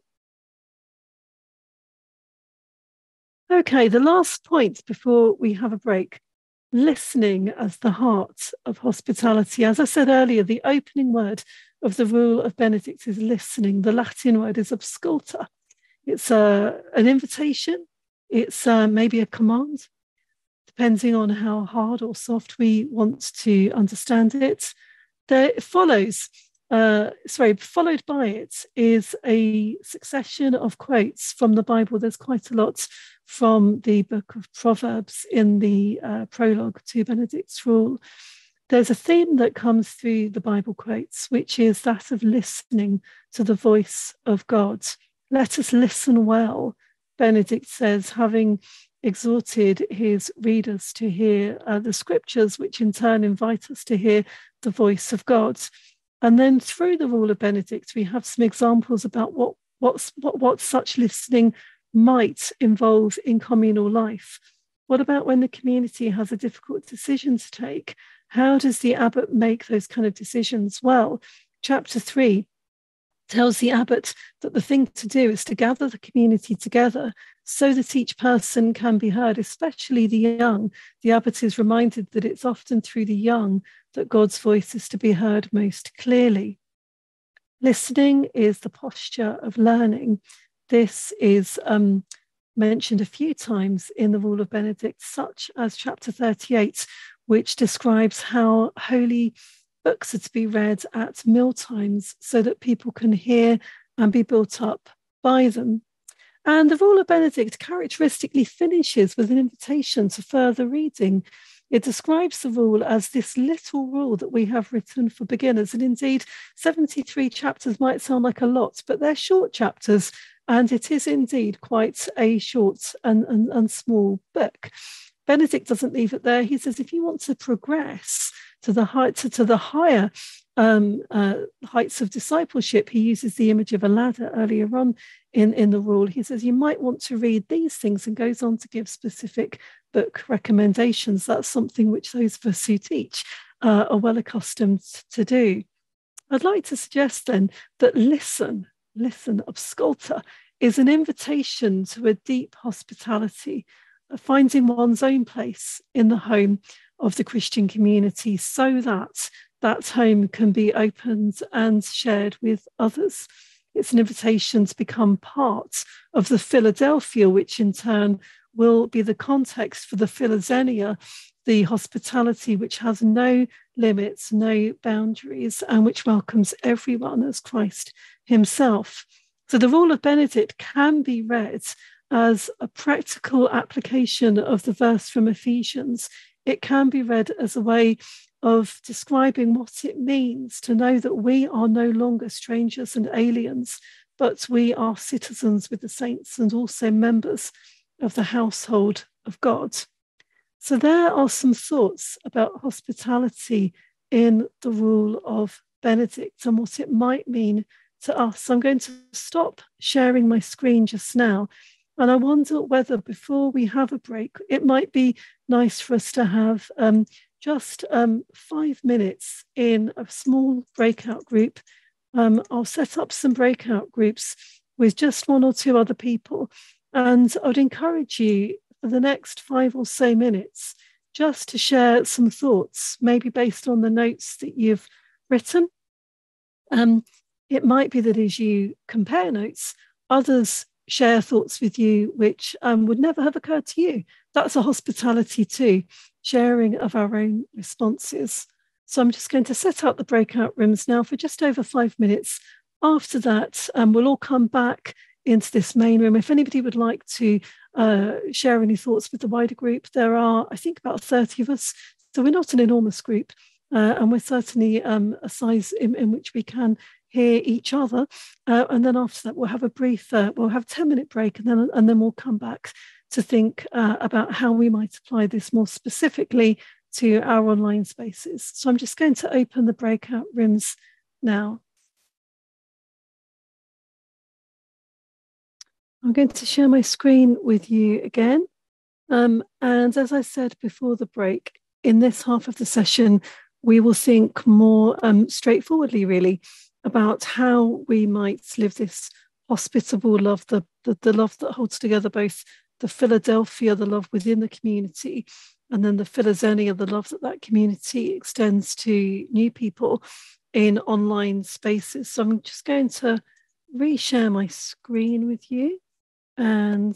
Okay, the last point before we have a break. Listening as the heart of hospitality. As I said earlier, the opening word of the Rule of Benedict is listening. The Latin word is absculta. It's an invitation. It's maybe a command, depending on how hard or soft we want to understand it. Followed by it is a succession of quotes from the Bible. There's quite a lot from the book of Proverbs in the prologue to Benedict's Rule. There's a theme that comes through the Bible quotes, which is that of listening to the voice of God. Let us listen well, Benedict says, having exhorted his readers to hear the scriptures, which in turn invite us to hear the voice of God. And then through the Rule of Benedict, we have some examples about what such listening might involve in communal life. What about when the community has a difficult decision to take? How does the abbot make those kind of decisions? Well, chapter 3 tells the abbot that the thing to do is to gather the community together so that each person can be heard, especially the young. The abbot is reminded that it's often through the young that God's voice is to be heard most clearly. Listening is the posture of learning. This is mentioned a few times in the Rule of Benedict, such as chapter 38, which describes how holy books are to be read at meal times so that people can hear and be built up by them. And the Rule of Benedict characteristically finishes with an invitation to further reading. It describes the rule as this little rule that we have written for beginners. And indeed, 73 chapters might sound like a lot, but they're short chapters. And it is indeed quite a short and small book. Benedict doesn't leave it there. He says, if you want to progress to the higher heights of discipleship, he uses the image of a ladder earlier on in the rule. He says you might want to read these things, and goes on to give specific book recommendations. That's something which those of us who teach are well accustomed to do. I'd like to suggest then that listen, absculta, is an invitation to a deep hospitality, finding one's own place in the home of the Christian community so that that home can be opened and shared with others. It's an invitation to become part of the Philadelphia, which in turn will be the context for the Philoxenia, the hospitality which has no limits, no boundaries, and which welcomes everyone as Christ himself. So the Rule of Benedict can be read as a practical application of the verse from Ephesians. It can be read as a way of describing what it means to know that we are no longer strangers and aliens, but we are citizens with the saints and also members of the household of God. So there are some thoughts about hospitality in the Rule of Benedict and what it might mean to us. So I'm going to stop sharing my screen just now. And I wonder whether before we have a break, it might be nice for us to have just 5 minutes in a small breakout group. I'll set up some breakout groups with just 1 or 2 other people. And I'd encourage you for the next 5 or so minutes just to share some thoughts, maybe based on the notes that you've written. It might be that as you compare notes, others share thoughts with you which would never have occurred to you. That's a hospitality too, sharing of our own responses. So I'm just going to set out the breakout rooms now for just over 5 minutes. After that, we'll all come back into this main room. If anybody would like to share any thoughts with the wider group, there are, I think, about 30 of us. So we're not an enormous group, and we're certainly a size in which we can hear each other. And then after that, we'll have a brief, we'll have a 10-minute break, and then we'll come back to think about how we might apply this more specifically to our online spaces. So I'm just going to open the breakout rooms now. I'm going to share my screen with you again. And as I said before the break, in this half of the session, we will think more straightforwardly, really, about how we might live this hospitable love, the love that holds together both the Philadelphia, the love within the community, and then the Philoxenia, the love that that community extends to new people in online spaces. So I'm just going to reshare my screen with you and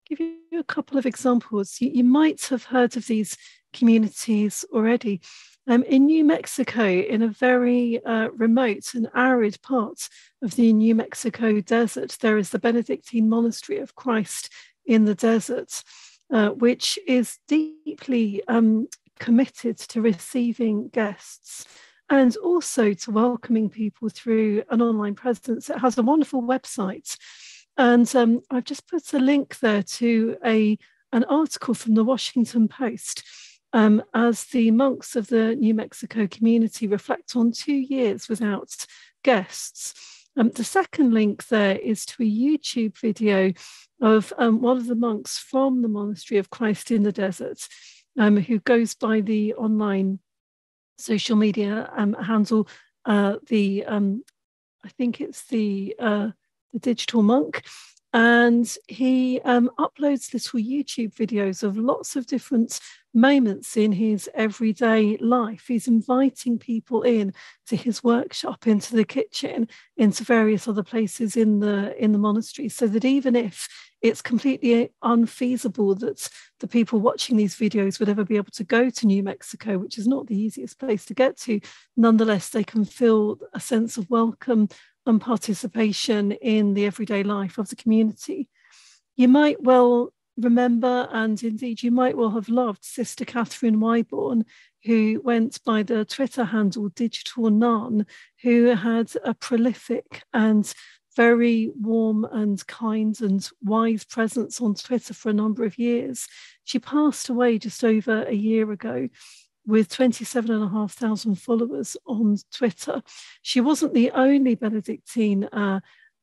give you a couple of examples. You might have heard of these communities already. In New Mexico, in a very remote and arid part of the New Mexico desert, there is the Benedictine Monastery of Christ in the desert, which is deeply committed to receiving guests and also to welcoming people through an online presence. It has a wonderful website. And I've just put a link there to an article from the Washington Post as the monks of the New Mexico community reflect on 2 years without guests. The second link there is to a YouTube video of one of the monks from the Monastery of Christ in the Desert, who goes by the online social media handle, I think it's the Digital Monk. And he uploads little YouTube videos of lots of different moments in his everyday life. He's inviting people in to his workshop, into the kitchen, into various other places in the monastery, so that even if it's completely unfeasible that the people watching these videos would ever be able to go to New Mexico, which is not the easiest place to get to, nonetheless, they can feel a sense of welcome and participation in the everyday life of the community. You might well remember, and indeed you might well have loved, Sister Catherine Wyborn, who went by the Twitter handle Digital Nun, who had a prolific and very warm and kind and wise presence on Twitter for a number of years. She passed away just over a year ago with 27,500 followers on Twitter. She wasn't the only Benedictine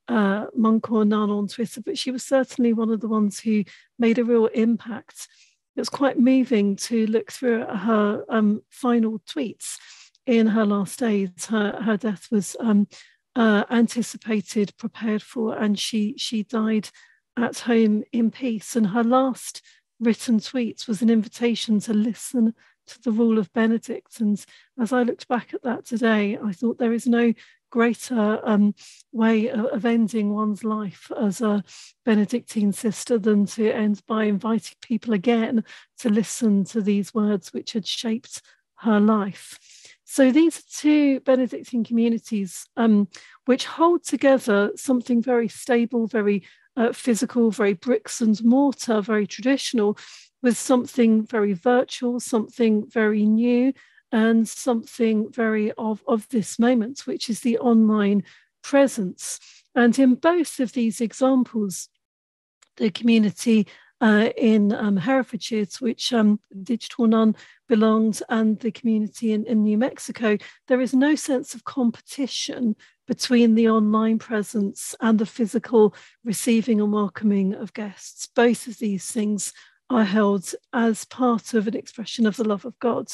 monk or nun on Twitter, but she was certainly one of the ones who made a real impact. It was quite moving to look through her final tweets in her last days. Her death was anticipated, prepared for, and she died at home in peace. And her last written tweet was an invitation to listen to the rule of Benedict. And as I looked back at that today, I thought there is no greater way of ending one's life as a Benedictine sister than to end by inviting people again to listen to these words which had shaped her life. So these are 2 Benedictine communities which hold together something very stable, very physical, very bricks and mortar, very traditional, with something very virtual, something very new, and something very of this moment, which is the online presence. And in both of these examples, the community in Herefordshire, to which Digital Nun belonged, and the community in New Mexico, there is no sense of competition between the online presence and the physical receiving and welcoming of guests. Both of these things are held as part of an expression of the love of God.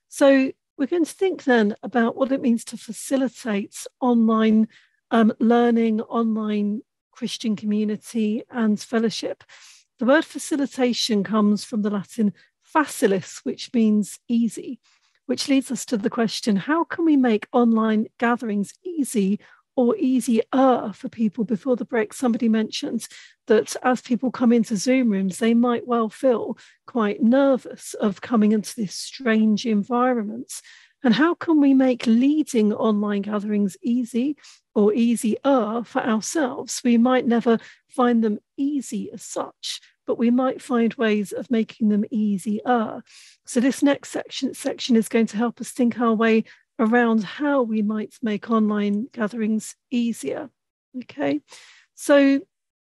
So we're going to think then about what it means to facilitate online learning, online Christian community and fellowship. The word facilitation comes from the Latin facilis, which means easy, which leads us to the question, how can we make online gatherings easy or easier for people? Before the break, somebody mentioned that as people come into Zoom rooms, they might well feel quite nervous of coming into this strange environment. And how can we make leading online gatherings easy or easier for ourselves? We might never find them easy as such, but we might find ways of making them easier. So this next section is going to help us think our way around how we might make online gatherings easier. Okay, so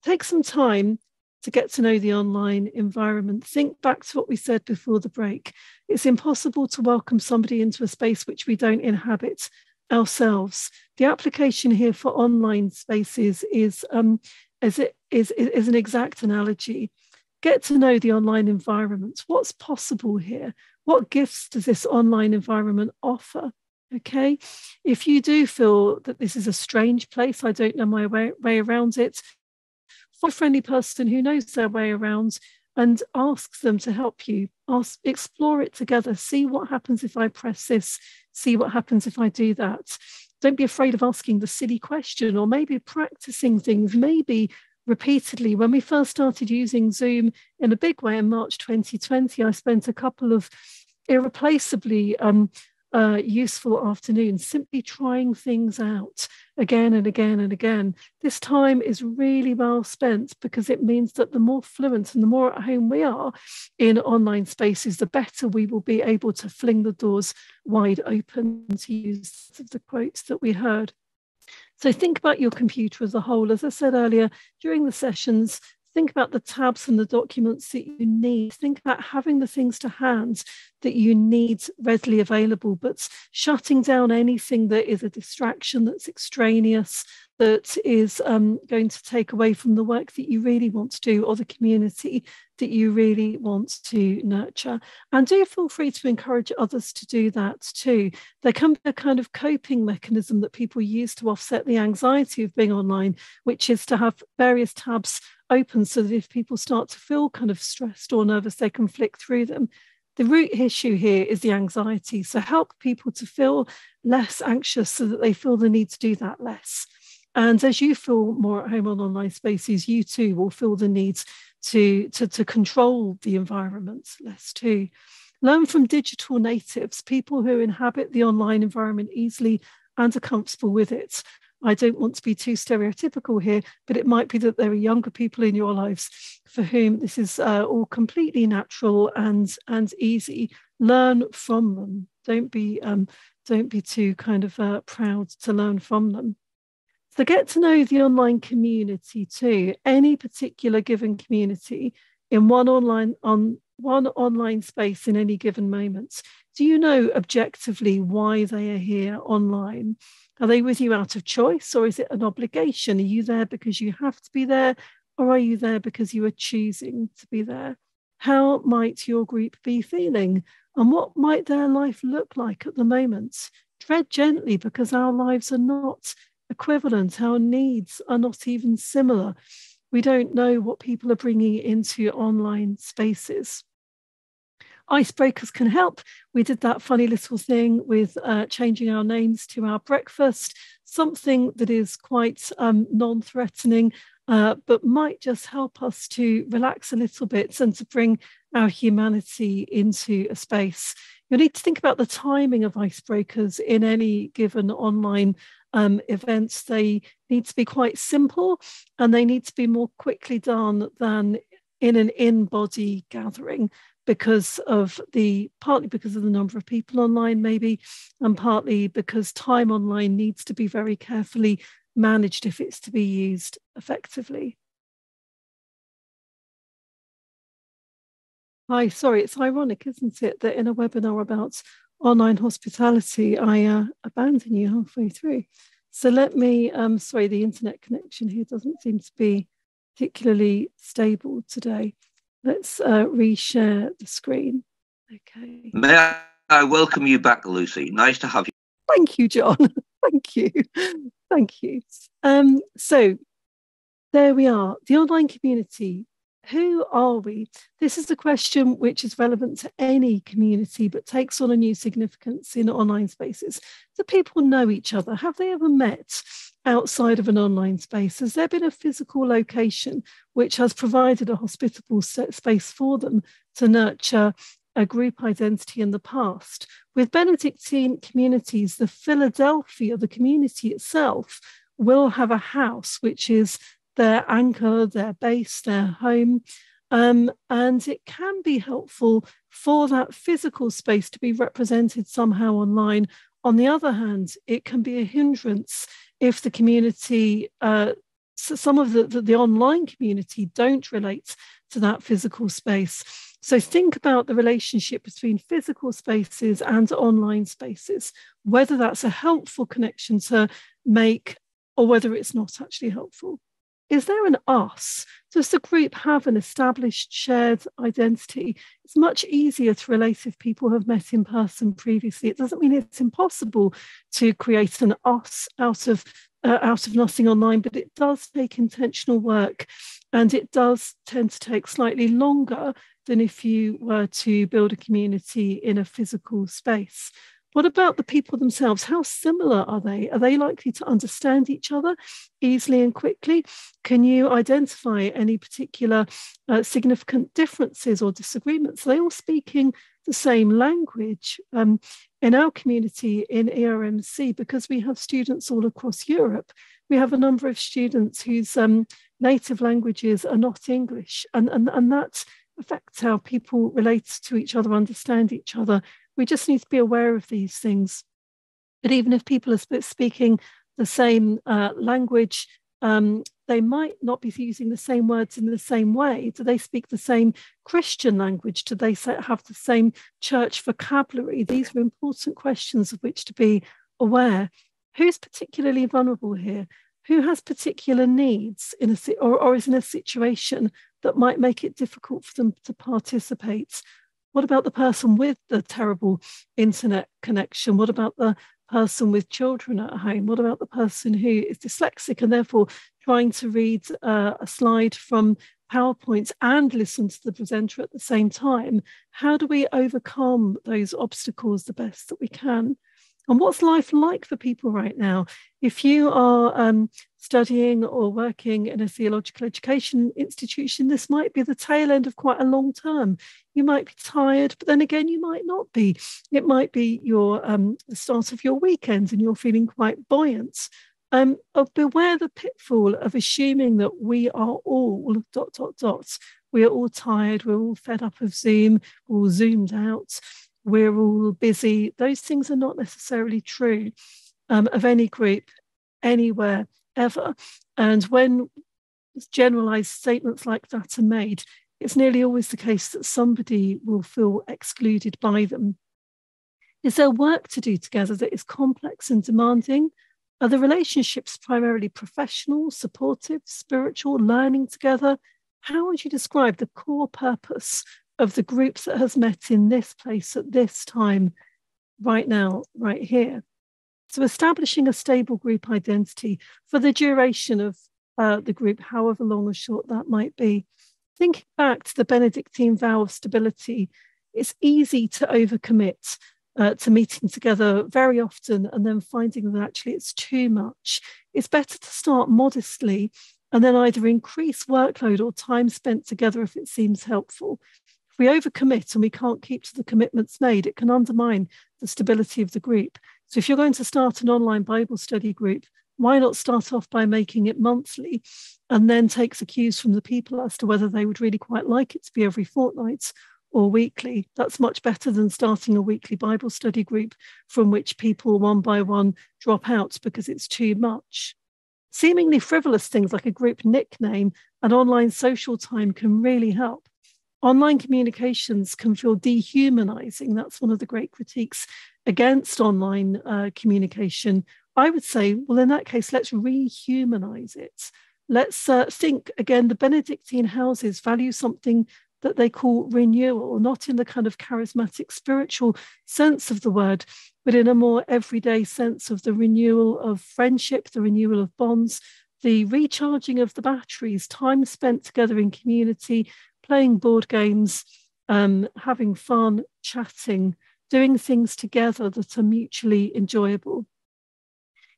take some time to get to know the online environment. Think back to what we said before the break. It's impossible to welcome somebody into a space which we don't inhabit ourselves. The application here for online spaces is an exact analogy. Get to know the online environment. What's possible here? What gifts does this online environment offer? Okay, if you do feel that this is a strange place, I don't know my way around it, find a friendly person who knows their way around and ask them to help you. Explore it together. See what happens if I press this. See what happens if I do that. Don't be afraid of asking the silly question, or maybe practicing things, maybe repeatedly. When we first started using Zoom in a big way in March 2020, I spent a couple of irreplaceably useful afternoons simply trying things out again and again and again. This time is really well spent because it means that the more fluent and the more at home we are in online spaces, the better we will be able to fling the doors wide open, to use the quotes that we heard. So think about your computer as a whole. As I said earlier, during the sessions, think about the tabs and the documents that you need. Think about having the things to hand that you need readily available, but shutting down anything that is a distraction, that's extraneous, that is going to take away from the work that you really want to do or the community that you really want to nurture. And do feel free to encourage others to do that too. There can be a kind of coping mechanism that people use to offset the anxiety of being online, which is to have various tabs open so that if people start to feel kind of stressed or nervous, they can flick through them. The root issue here is the anxiety. So help people to feel less anxious so that they feel the need to do that less. And as you feel more at home on online spaces, you too will feel the need to control the environment less too. Learn from digital natives, people who inhabit the online environment easily and are comfortable with it. I don't want to be too stereotypical here, but it might be that there are younger people in your lives for whom this is all completely natural and easy. Learn from them. Don't be too kind of proud to learn from them. So get to know the online community too. Any particular given community in one online space in any given moment. Do you know objectively why they are here online? Are they with you out of choice, or is it an obligation? Are you there because you have to be there, or are you there because you are choosing to be there? How might your group be feeling? And what might their life look like at the moment? Tread gently, because our lives are not equivalent. Our needs are not even similar. We don't know what people are bringing into online spaces. Icebreakers can help. We did that funny little thing with changing our names to our breakfast, something that is quite non-threatening, but might just help us to relax a little bit and to bring our humanity into a space. You'll need to think about the timing of icebreakers in any given online events. They need to be quite simple, and they need to be more quickly done than in an in-body gathering, partly because of the number of people online maybe, and partly because time online needs to be very carefully managed if it's to be used effectively. Hi, sorry, it's ironic, isn't it, that in a webinar about online hospitality, I abandon you halfway through. So let me, sorry, the internet connection here doesn't seem to be particularly stable today. Let's reshare the screen. Okay. May I welcome you back, Lucy? Nice to have you. Thank you, John. Thank you. Thank you. So there we are, the online community. Who are we? This is a question which is relevant to any community, but takes on a new significance in online spaces. Do people know each other? Have they ever met outside of an online space? Has there been a physical location which has provided a hospitable space for them to nurture a group identity in the past? With Benedictine communities, the Philadelphia, the community itself, will have a house which is their anchor, their base, their home. And it can be helpful for that physical space to be represented somehow online. On the other hand, it can be a hindrance if the community, some of the online community don't relate to that physical space. So think about the relationship between physical spaces and online spaces, whether that's a helpful connection to make or whether it's not actually helpful. Is there an us? Does the group have an established shared identity? It's much easier to relate if people have met in person previously. It doesn't mean it's impossible to create an us out of nothing online, but it does take intentional work, and it does tend to take slightly longer than if you were to build a community in a physical space. What about the people themselves? How similar are they? Are they likely to understand each other easily and quickly? Can you identify any particular significant differences or disagreements? Are they all speaking the same language? In our community in ERMC, because we have students all across Europe, we have a number of students whose native languages are not English, and that affects how people relate to each other, understand each other. We just need to be aware of these things. But even if people are speaking the same language, they might not be using the same words in the same way. Do they speak the same Christian language? Do they have the same church vocabulary? These are important questions of which to be aware. Who's particularly vulnerable here? Who has particular needs or is in a situation that might make it difficult for them to participate? What about the person with the terrible internet connection? What about the person with children at home? What about the person who is dyslexic and therefore trying to read a slide from PowerPoint and listen to the presenter at the same time? How do we overcome those obstacles the best that we can? And what's life like for people right now? If you are studying or working in a theological education institution, this might be the tail end of quite a long term. You might be tired, but then again, you might not be. It might be the start of your weekend and you're feeling quite buoyant. Beware the pitfall of assuming that we are all ... We are all tired, we're all fed up of Zoom, we're all zoomed out, we're all busy. Those things are not necessarily true of any group, anywhere, ever. And when generalized statements like that are made, it's nearly always the case that somebody will feel excluded by them. Is there work to do together that is complex and demanding? Are the relationships primarily professional, supportive, spiritual, learning together? How would you describe the core purpose of the groups that has met in this place at this time, right now, right here? So establishing a stable group identity for the duration of the group, however long or short that might be. Thinking back to the Benedictine vow of stability, it's easy to overcommit to meeting together very often and then finding that actually it's too much. It's better to start modestly and then either increase workload or time spent together if it seems helpful. If we overcommit and we can't keep to the commitments made, it can undermine the stability of the group. So if you're going to start an online Bible study group, why not start off by making it monthly and then take the cues from the people as to whether they would really quite like it to be every fortnight or weekly? That's much better than starting a weekly Bible study group from which people one by one drop out because it's too much. Seemingly frivolous things like a group nickname and online social time can really help. online communications can feel dehumanizing. That's one of the great critiques against online communication. I would say, well, in that case, let's rehumanize it. Let's think, again, the Benedictine houses value something that they call renewal, not in the kind of charismatic spiritual sense of the word, but in a more everyday sense of the renewal of friendship, the renewal of bonds, the recharging of the batteries, time spent together in community, playing board games, having fun, chatting, doing things together that are mutually enjoyable.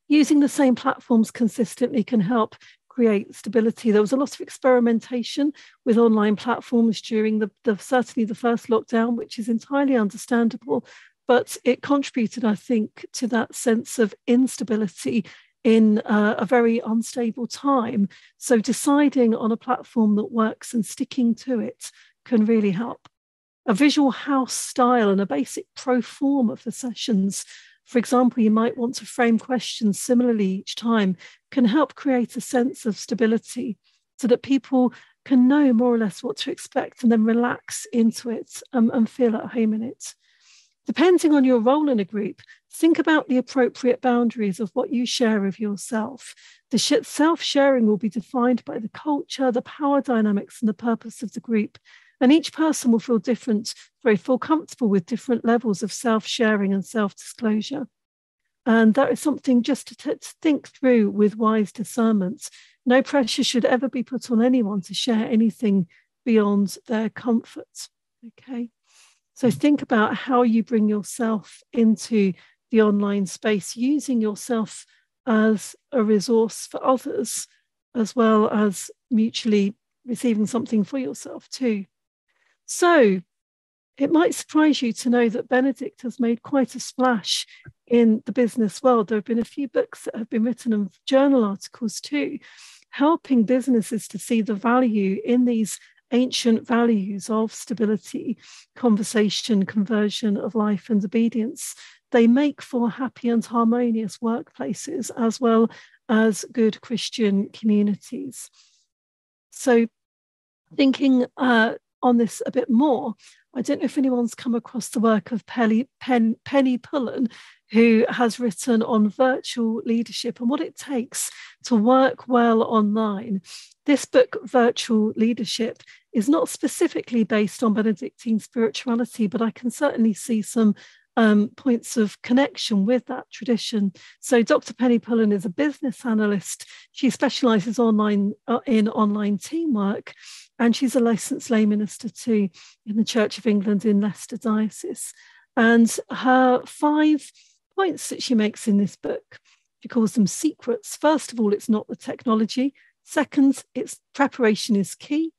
Using the same platforms consistently can help create stability. There was a lot of experimentation with online platforms during certainly the first lockdown, which is entirely understandable, but it contributed, I think, to that sense of instability in a very unstable time. So deciding on a platform that works and sticking to it can really help. A visual house style and a basic pro form of the sessions, for example, you might want to frame questions similarly each time, can help create a sense of stability so that people can know more or less what to expect and then relax into it and feel at home in it. Depending on your role in a group, think about the appropriate boundaries of what you share of yourself. The self-sharing will be defined by the culture, the power dynamics, and the purpose of the group. And each person will feel different, feel comfortable with different levels of self-sharing and self-disclosure. And that is something just to think through with wise discernment. No pressure should ever be put on anyone to share anything beyond their comfort. Okay. So think about how you bring yourself into the online space, using yourself as a resource for others, as well as mutually receiving something for yourself too. So it might surprise you to know that Benedict has made quite a splash in the business world. There have been a few books that have been written and journal articles too, helping businesses to see the value in these ancient values of stability, conversation, conversion of life and obedience. They make for happy and harmonious workplaces as well as good Christian communities. So thinking on this a bit more, I don't know if anyone's come across the work of Penny Pullen, who has written on virtual leadership and what it takes to work well online. This book, Virtual Leadership, is not specifically based on Benedictine spirituality, but I can certainly see some points of connection with that tradition. So Dr. Penny Pullen is a business analyst. She specialises in online teamwork, and she's a licensed lay minister too in the Church of England in Leicester Diocese. And her 5 points that she makes in this book, she calls them secrets. First of all, it's not the technology. Second, it's preparation is key.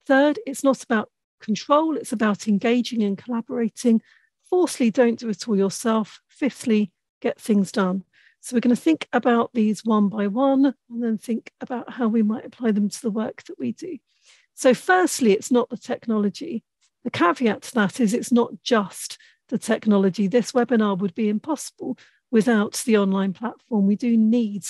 Third, it's not about control, it's about engaging and collaborating. Fourthly, don't do it all yourself. Fifthly, get things done. So we're going to think about these one by one and then think about how we might apply them to the work that we do. So firstly, it's not the technology. The caveat to that is it's not just the technology. This webinar would be impossible without the online platform. We do need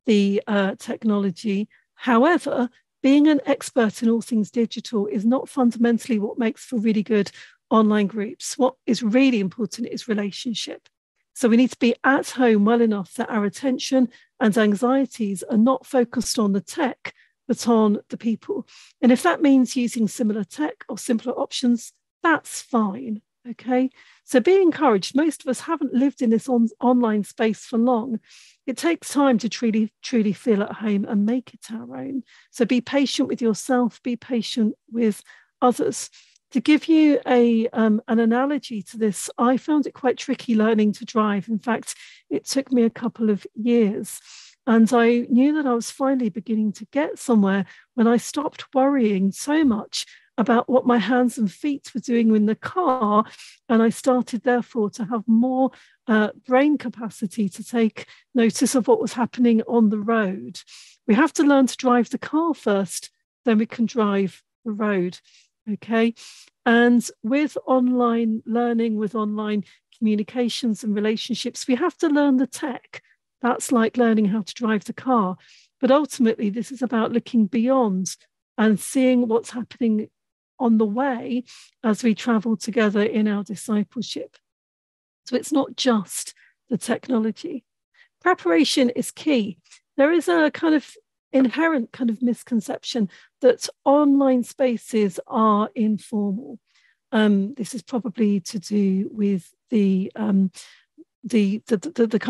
the technology. However, being an expert in all things digital is not fundamentally what makes for really good online groups. What is really important is relationship. So we need to be at home well enough that our attention and anxieties are not focused on the tech, but on the people. And if that means using similar tech or simpler options, that's fine. Okay, so be encouraged. Most of us haven't lived in this online space for long. It takes time to truly feel at home and make it our own. So be patient with yourself, be patient with others. To give you an analogy to this, I found it quite tricky learning to drive. In fact, it took me a couple of years. And I knew that I was finally beginning to get somewhere when I stopped worrying so much about what my hands and feet were doing in the car. And I started, therefore, to have more brain capacity to take notice of what was happening on the road. We have to learn to drive the car first, then we can drive the road. Okay. And with online learning, with online communications and relationships, we have to learn the tech. That's like learning how to drive the car. But ultimately, this is about looking beyond and seeing what's happening on the way as we travel together in our discipleship. So it's not just the technology. Preparation is key. There is a kind of inherent kind of misconception that online spaces are informal. This is probably to do with the kind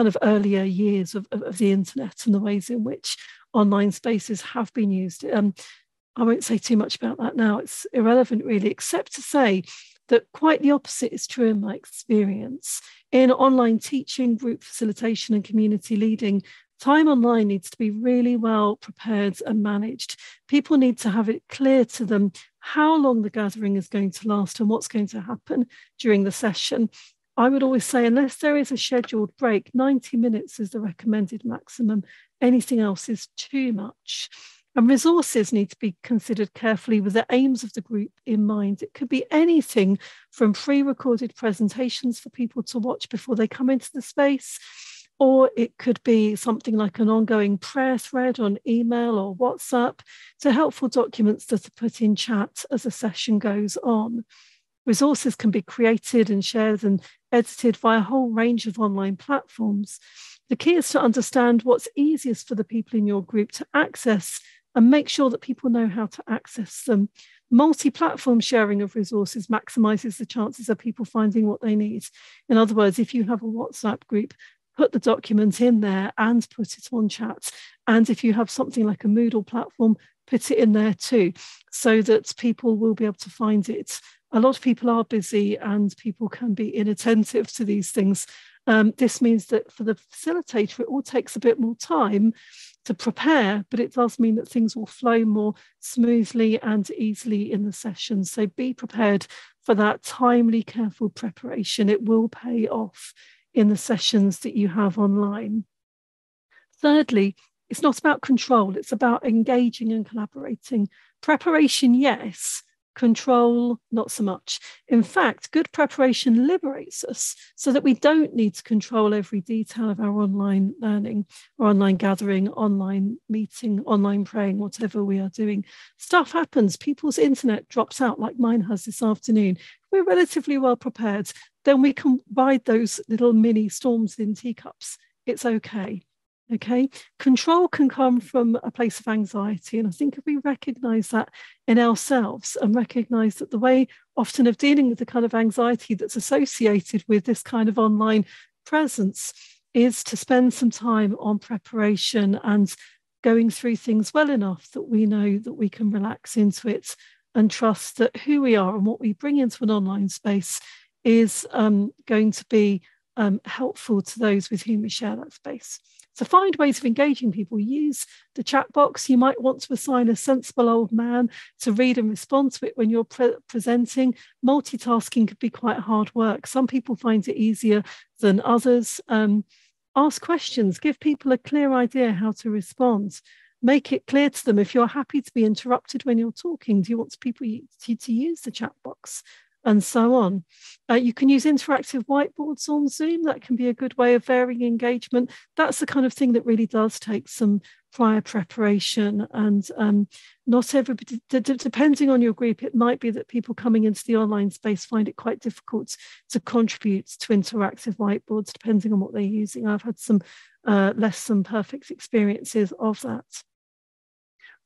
of earlier years of the internet and the ways in which online spaces have been used. I won't say too much about that now. It's irrelevant really, except to say that quite the opposite is true in my experience. In online teaching, group facilitation and community leading, time online needs to be really well prepared and managed. People need to have it clear to them how long the gathering is going to last and what's going to happen during the session. I would always say, unless there is a scheduled break, 90 minutes is the recommended maximum. Anything else is too much. And resources need to be considered carefully with the aims of the group in mind. It could be anything from pre-recorded presentations for people to watch before they come into the space, or it could be something like an ongoing prayer thread on email or WhatsApp, to helpful documents that are put in chat as a session goes on. Resources can be created and shared and edited via a whole range of online platforms. The key is to understand what's easiest for the people in your group to access and make sure that people know how to access them. Multi-platform sharing of resources maximizes the chances of people finding what they need. In other words, if you have a WhatsApp group, put the document in there and put it on chat. And if you have something like a Moodle platform, put it in there too, so that people will be able to find it. A lot of people are busy and people can be inattentive to these things. This means that for the facilitator, it all takes a bit more time to prepare, but it does mean that things will flow more smoothly and easily in the session. So be prepared for that timely, careful preparation. It will pay off in the sessions that you have online. Thirdly, it's not about control, it's about engaging and collaborating. Preparation, yes. Control, not so much. In fact, good preparation liberates us so that we don't need to control every detail of our online learning or online gathering, online meeting, online praying, whatever we are doing. Stuff happens. People's internet drops out like mine has this afternoon. If we're relatively well prepared, then we can ride those little mini storms in teacups. It's okay. Okay, control can come from a place of anxiety. And I think if we recognize that in ourselves and recognize that the way often of dealing with the kind of anxiety that's associated with this kind of online presence is to spend some time on preparation and going through things well enough that we know that we can relax into it and trust that who we are and what we bring into an online space is going to be helpful to those with whom we share that space. So find ways of engaging people. Use the chat box. You might want to assign a sensible old man to read and respond to it when you're presenting. Multitasking could be quite hard work. Some people find it easier than others. Ask questions. Give people a clear idea how to respond. Make it clear to them if you're happy to be interrupted when you're talking. Do you want people to use the chat box? And so on. You can use interactive whiteboards on Zoom. That can be a good way of varying engagement. That's the kind of thing that really does take some prior preparation. And not everybody, depending on your group, it might be that people coming into the online space find it quite difficult to contribute to interactive whiteboards, depending on what they're using. I've had some less than perfect experiences of that.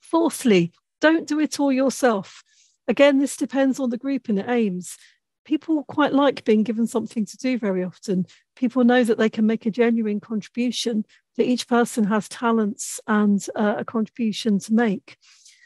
Fourthly, don't do it all yourself. Again, this depends on the group and the aims. People quite like being given something to do very often. People know that they can make a genuine contribution, that each person has talents and a contribution to make.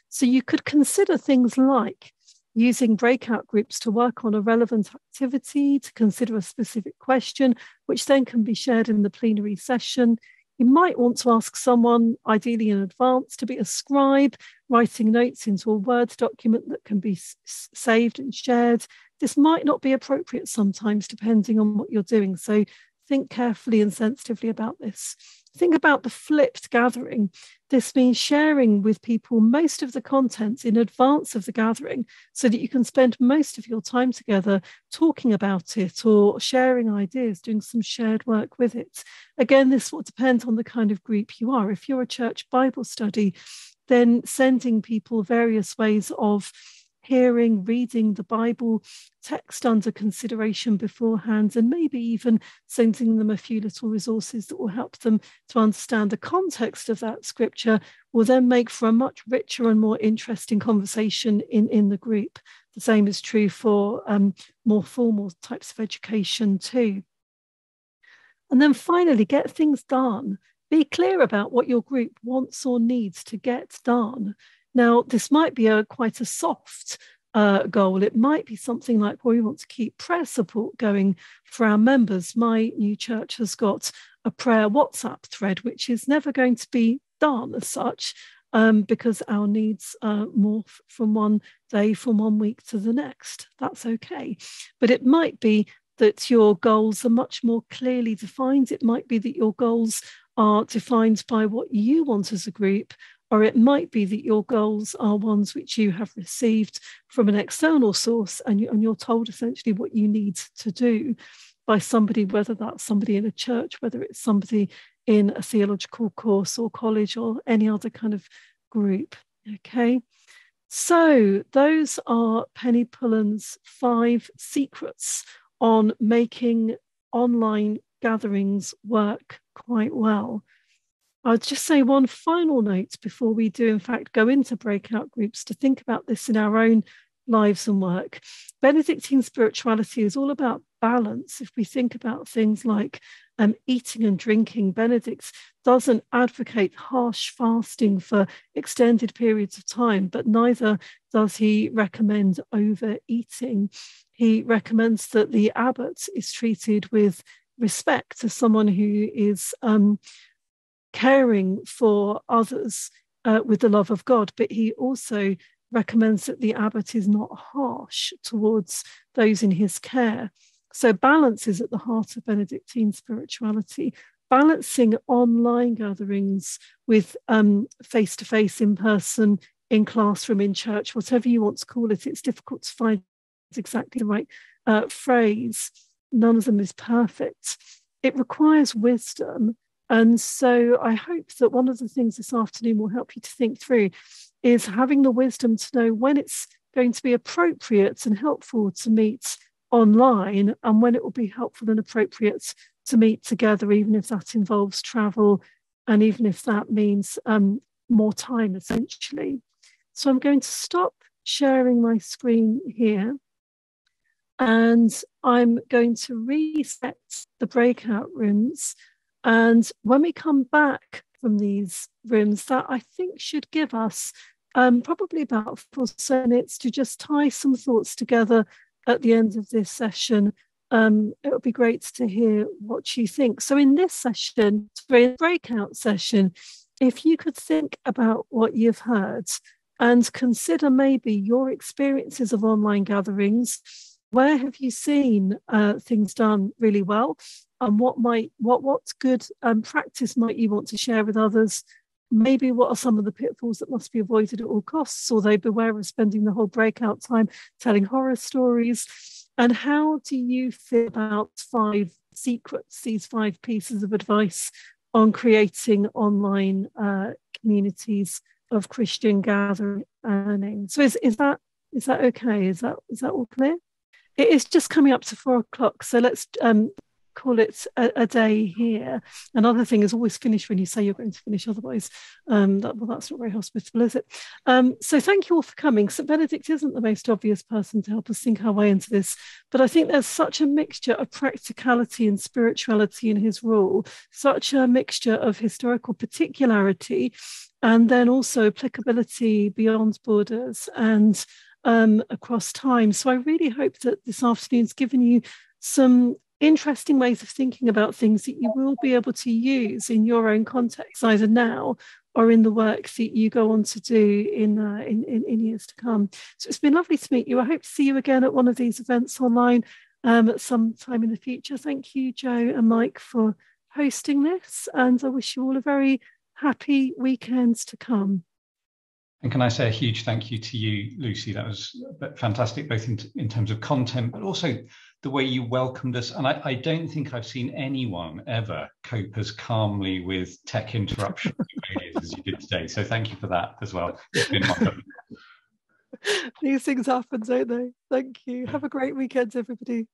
So you could consider things like using breakout groups to work on a relevant activity, to consider a specific question, which then can be shared in the plenary session. You might want to ask someone, ideally in advance, to be a scribe, writing notes into a Word document that can be saved and shared. This might not be appropriate sometimes, depending on what you're doing. So think carefully and sensitively about this. Think about the flipped gathering. This means sharing with people most of the content in advance of the gathering so that you can spend most of your time together talking about it or sharing ideas, doing some shared work with it. Again, this will depend on the kind of group you are. If you're a church Bible study, then sending people various ways of hearing, reading the Bible text under consideration beforehand, and maybe even sending them a few little resources that will help them to understand the context of that scripture, will then make for a much richer and more interesting conversation in the group. The same is true for more formal types of education too. And then finally, get things done. Be clear about what your group wants or needs to get done. Now, this might be quite a soft goal. It might be something like, well, we want to keep prayer support going for our members. My new church has got a prayer WhatsApp thread, which is never going to be done as such, because our needs morph from one day, from 1 week to the next. That's okay. But it might be that your goals are much more clearly defined. It might be that your goals are defined by what you want as a group, or it might be that your goals are ones which you have received from an external source, and you're told essentially what you need to do by somebody, whether that's somebody in a church, whether it's somebody in a theological course or college or any other kind of group. Okay, so those are Penny Pullen's 5 secrets on making online gatherings work quite well. I'll just say one final note before we do in fact go into breakout groups, to think about this in our own lives and work. Benedictine spirituality is all about balance. If we think about things like eating and drinking, Benedict doesn't advocate harsh fasting for extended periods of time, but neither does he recommend overeating. He recommends that the abbot is treated with respect as someone who is caring for others with the love of God, but he also recommends that the abbot is not harsh towards those in his care. So balance is at the heart of Benedictine spirituality. Balancing online gatherings with face-to-face, in-person, in classroom, in church, whatever you want to call it. It's difficult to find exactly the right phrase. None of them is perfect. It requires wisdom. And so I hope that one of the things this afternoon will help you to think through is having the wisdom to know when it's going to be appropriate and helpful to meet online, and when it will be helpful and appropriate to meet together, even if that involves travel and even if that means more time, essentially. So I'm going to stop sharing my screen here, and I'm going to reset the breakout rooms. And when we come back from these rooms, that I think should give us probably about 4 minutes to just tie some thoughts together at the end of this session. It would be great to hear what you think. So in this session, in breakout session, if you could think about what you've heard and consider maybe your experiences of online gatherings. Where have you seen things done really well? And what good practice might you want to share with others? Maybe what are some of the pitfalls that must be avoided at all costs, although beware of spending the whole breakout time telling horror stories? And how do you feel about 5 secrets, these 5 pieces of advice on creating online communities of Christian gathering? So is that okay? Is that all clear? It is just coming up to 4 o'clock, so let's call it a day here. Another thing is always finish when you say you're going to finish, otherwise that's not very hospitable, is it? So thank you all for coming. St. Benedict isn't the most obvious person to help us think our way into this, but I think there's such a mixture of practicality and spirituality in his rule, such a mixture of historical particularity, and then also applicability beyond borders and across time. So I really hope that this afternoon's given you some interesting ways of thinking about things that you will be able to use in your own context, either now or in the work that you go on to do in years to come. So it's been lovely to meet you. I hope to see you again at one of these events online at some time in the future. Thank you, Joe and Mike, for hosting this, and I wish you all a very happy weekend to come. And can I say a huge thank you to you, Lucy? That was fantastic, both in terms of content, but also the way you welcomed us. And I don't think I've seen anyone ever cope as calmly with tech interruption as you did today. So thank you for that as well. It's been my pleasure. These things happen, don't they? Thank you. Have a great weekend, everybody.